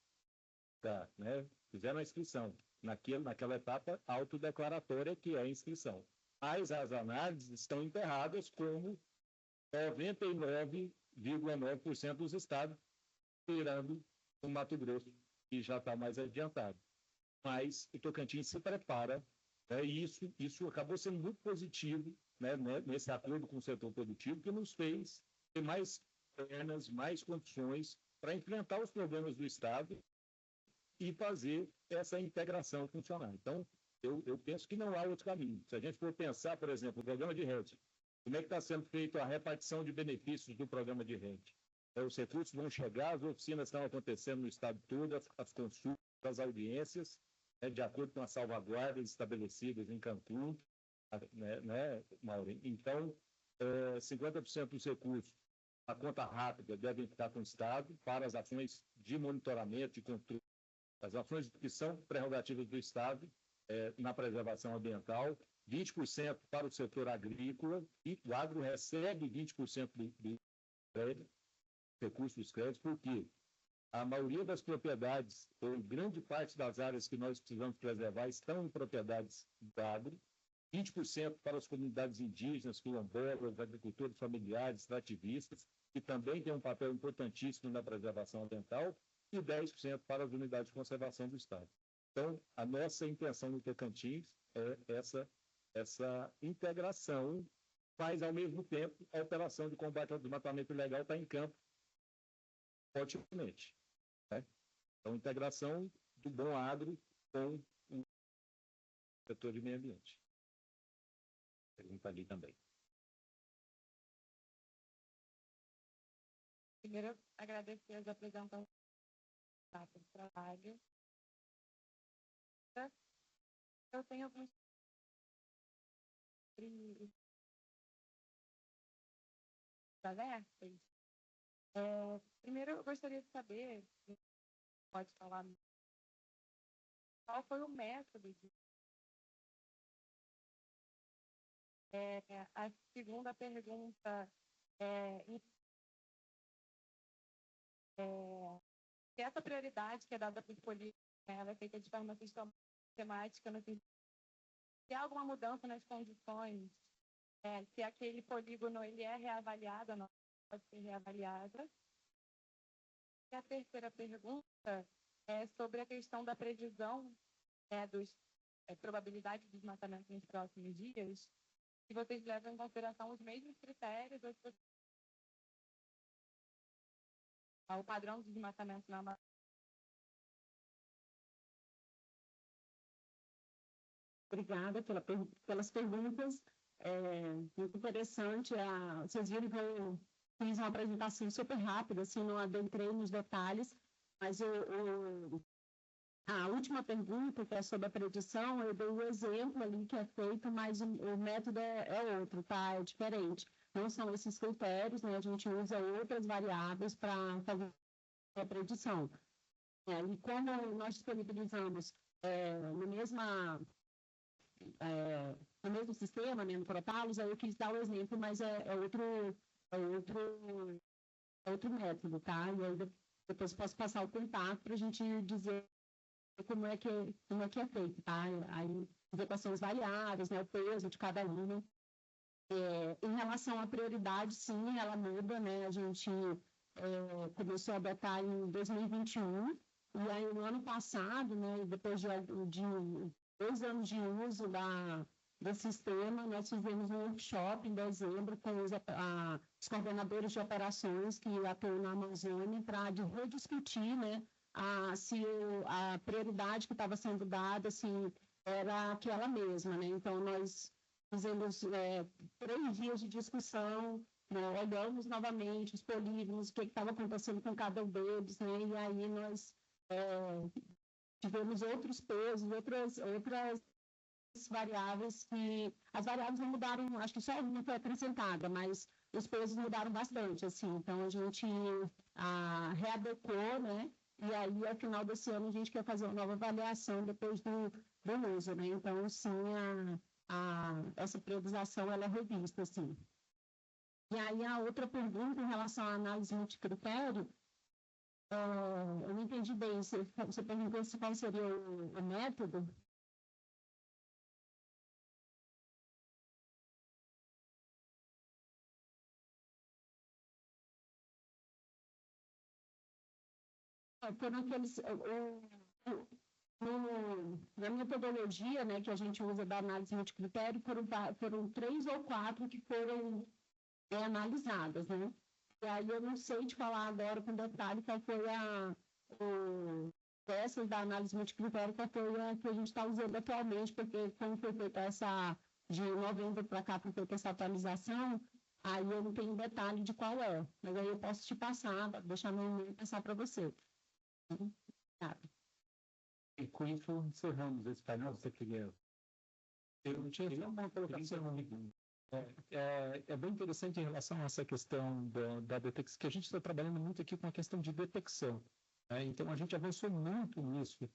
né, fizeram a inscrição naquela etapa autodeclaratória que é a inscrição. Mas as análises estão enterradas como 99,9% dos estados, tirando o Mato Grosso, que já está mais adiantado. Mas o Tocantins se prepara, né, e isso acabou sendo muito positivo, né, nesse acordo com o setor produtivo, que nos fez ter mais pernas, mais condições para enfrentar os problemas do Estado e fazer essa integração funcionar. Então, eu penso que não há outro caminho. Se a gente for pensar, por exemplo, o programa de rede, como é que está sendo feita a repartição de benefícios do programa de rede? Os recursos vão chegar, as oficinas estão acontecendo no estado todo, as consultas, as audiências, né, de acordo com as salvaguardas estabelecidas em Cancún, né, Maureen? Então, 50% dos recursos, a conta rápida, devem ficar com o Estado para as ações de monitoramento e controle, as ações que são prerrogativas do Estado na preservação ambiental, 20% para o setor agrícola, e o agro recebe 20% do crédito, recursos dos créditos, porque a maioria das propriedades, ou grande parte das áreas que nós precisamos preservar, estão em propriedades do agro, 20% para as comunidades indígenas, quilombolas, agricultores familiares, extrativistas, que também têm um papel importantíssimo na preservação ambiental, e 10% para as unidades de conservação do Estado. Então, a nossa intenção no Tocantins é essa integração, mas, ao mesmo tempo, a operação de combate ao desmatamento ilegal está em campo fortemente. Né? Então, integração do bom agro com o setor de meio ambiente. Pergunta ali também. Primeiro, agradecer as apresentações do trabalho. Eu tenho alguns alertas. Primeiro, eu gostaria de saber, pode falar, qual foi o método de... A segunda pergunta se essa prioridade que é dada por política, ela é feita de forma sistemática, se há alguma mudança nas condições, se aquele polígono ele é reavaliado ou não pode ser reavaliada. E a terceira pergunta é sobre a questão da previsão dos probabilidade de desmatamento nos próximos dias, se vocês levam em consideração os mesmos critérios ou se vocês... o padrão de desmatamento na Amazônia. Obrigada pelas perguntas. Muito interessante. Vocês viram que eu fiz uma apresentação super rápida, assim, não adentrei nos detalhes, mas a última pergunta, que é sobre a predição, eu dei o exemplo ali que é feito, mas o método é outro, tá? É diferente. Não são esses critérios, né? A gente usa outras variáveis para fazer a predição. E como nós disponibilizamos no mesmo sistema, né, no Protalos, aí eu quis dar o exemplo, mas é outro método, tá? E aí depois posso passar o contato para a gente dizer como é que é feito, tá? Aí, equações variáveis, né, o peso de cada uma. Em relação à prioridade, sim, ela muda, né? A gente começou a adotar em 2021, e aí no ano passado, né, depois de 2 anos de uso desse sistema, nós fizemos um workshop em dezembro com os coordenadores de operações que atuam na Amazônia para rediscutir, né, se a prioridade que estava sendo dada assim, era aquela mesma. Né? Então, nós fizemos 3 dias de discussão, né? Olhamos novamente os polígonos, o que estava acontecendo com cada um deles, né? E aí nós tivemos outros pesos, outras variáveis que... As variáveis não mudaram, acho que só uma foi acrescentada, mas os pesos mudaram bastante, assim. Então, a gente readequou, né? E aí, ao final desse ano, a gente quer fazer uma nova avaliação depois do uso, né? Então, sim, essa priorização, ela é revista, assim. E aí, a outra pergunta em relação à análise multicritério, eu não entendi bem, você perguntou qual seria o método? Foram aqueles... na metodologia, né, que a gente usa da análise multicritério, foram 3 ou 4 que foram analisadas, né? E aí eu não sei te falar agora com detalhe qual foi dessas da análise multicritério, qual foi a que a gente está usando atualmente, porque como foi feita de novembro para cá, foi feita essa atualização, aí eu não tenho detalhe de qual é, mas aí eu posso te passar, deixar meu e-mail e passar para você. Obrigada. E com isso encerramos esse painel. Você queria... Eu tinha uma colocação. É bem interessante em relação a essa questão da detecção, que a gente está trabalhando muito aqui com a questão de detecção. Né? Então, a gente avançou muito nisso,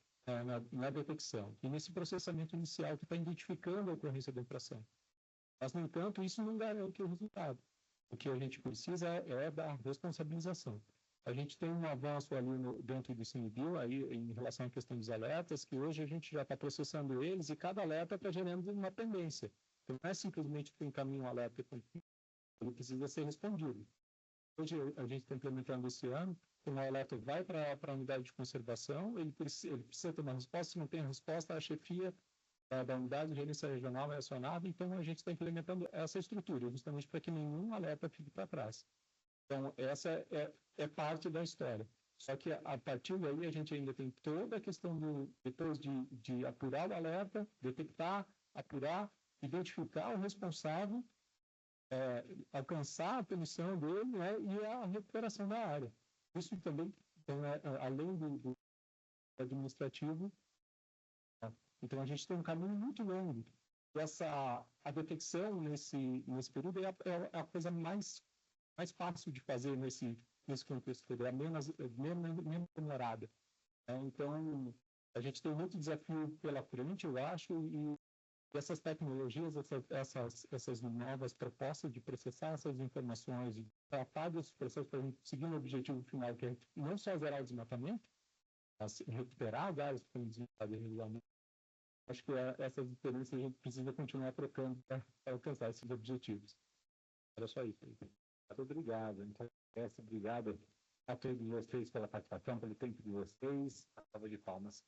na detecção, e nesse processamento inicial que está identificando a ocorrência da infração. Mas, no entanto, isso não garante o resultado. O que a gente precisa é da responsabilização. A gente tem um avanço ali dentro do ICMBio, aí em relação à questão dos alertas, que hoje a gente já está processando eles e cada alerta está gerando uma pendência. Então, não é simplesmente que encaminha um alerta, ele precisa ser respondido. Hoje a gente está implementando esse ano, o alerta vai para a unidade de conservação, ele precisa ter uma resposta, se não tem a resposta, a chefia da unidade de gerência regional é acionada, então a gente está implementando essa estrutura, justamente para que nenhum alerta fique para trás. Então, essa é parte da história. Só que, a partir daí, a gente ainda tem toda a questão depois de apurar o alerta, detectar, apurar, identificar o responsável, alcançar a punição dele, né, e a recuperação da área. Isso também, além do administrativo, então a gente tem um caminho muito longo. A detecção nesse período é a coisa mais fácil de fazer nesse contexto federal, menos demorada. Então, a gente tem muito desafio pela frente, eu acho, e essas tecnologias, essas novas propostas de processar essas informações e tratar desses processos para a gente seguir no objetivo final, que é não só zerar o desmatamento, mas recuperar áreas que foram desmatadas irregularmente. Acho que essas experiências a gente precisa continuar trocando para alcançar esses objetivos. Era só isso. Muito obrigado. Então, obrigado a todos vocês pela participação, pelo tempo de vocês. A salva de palmas.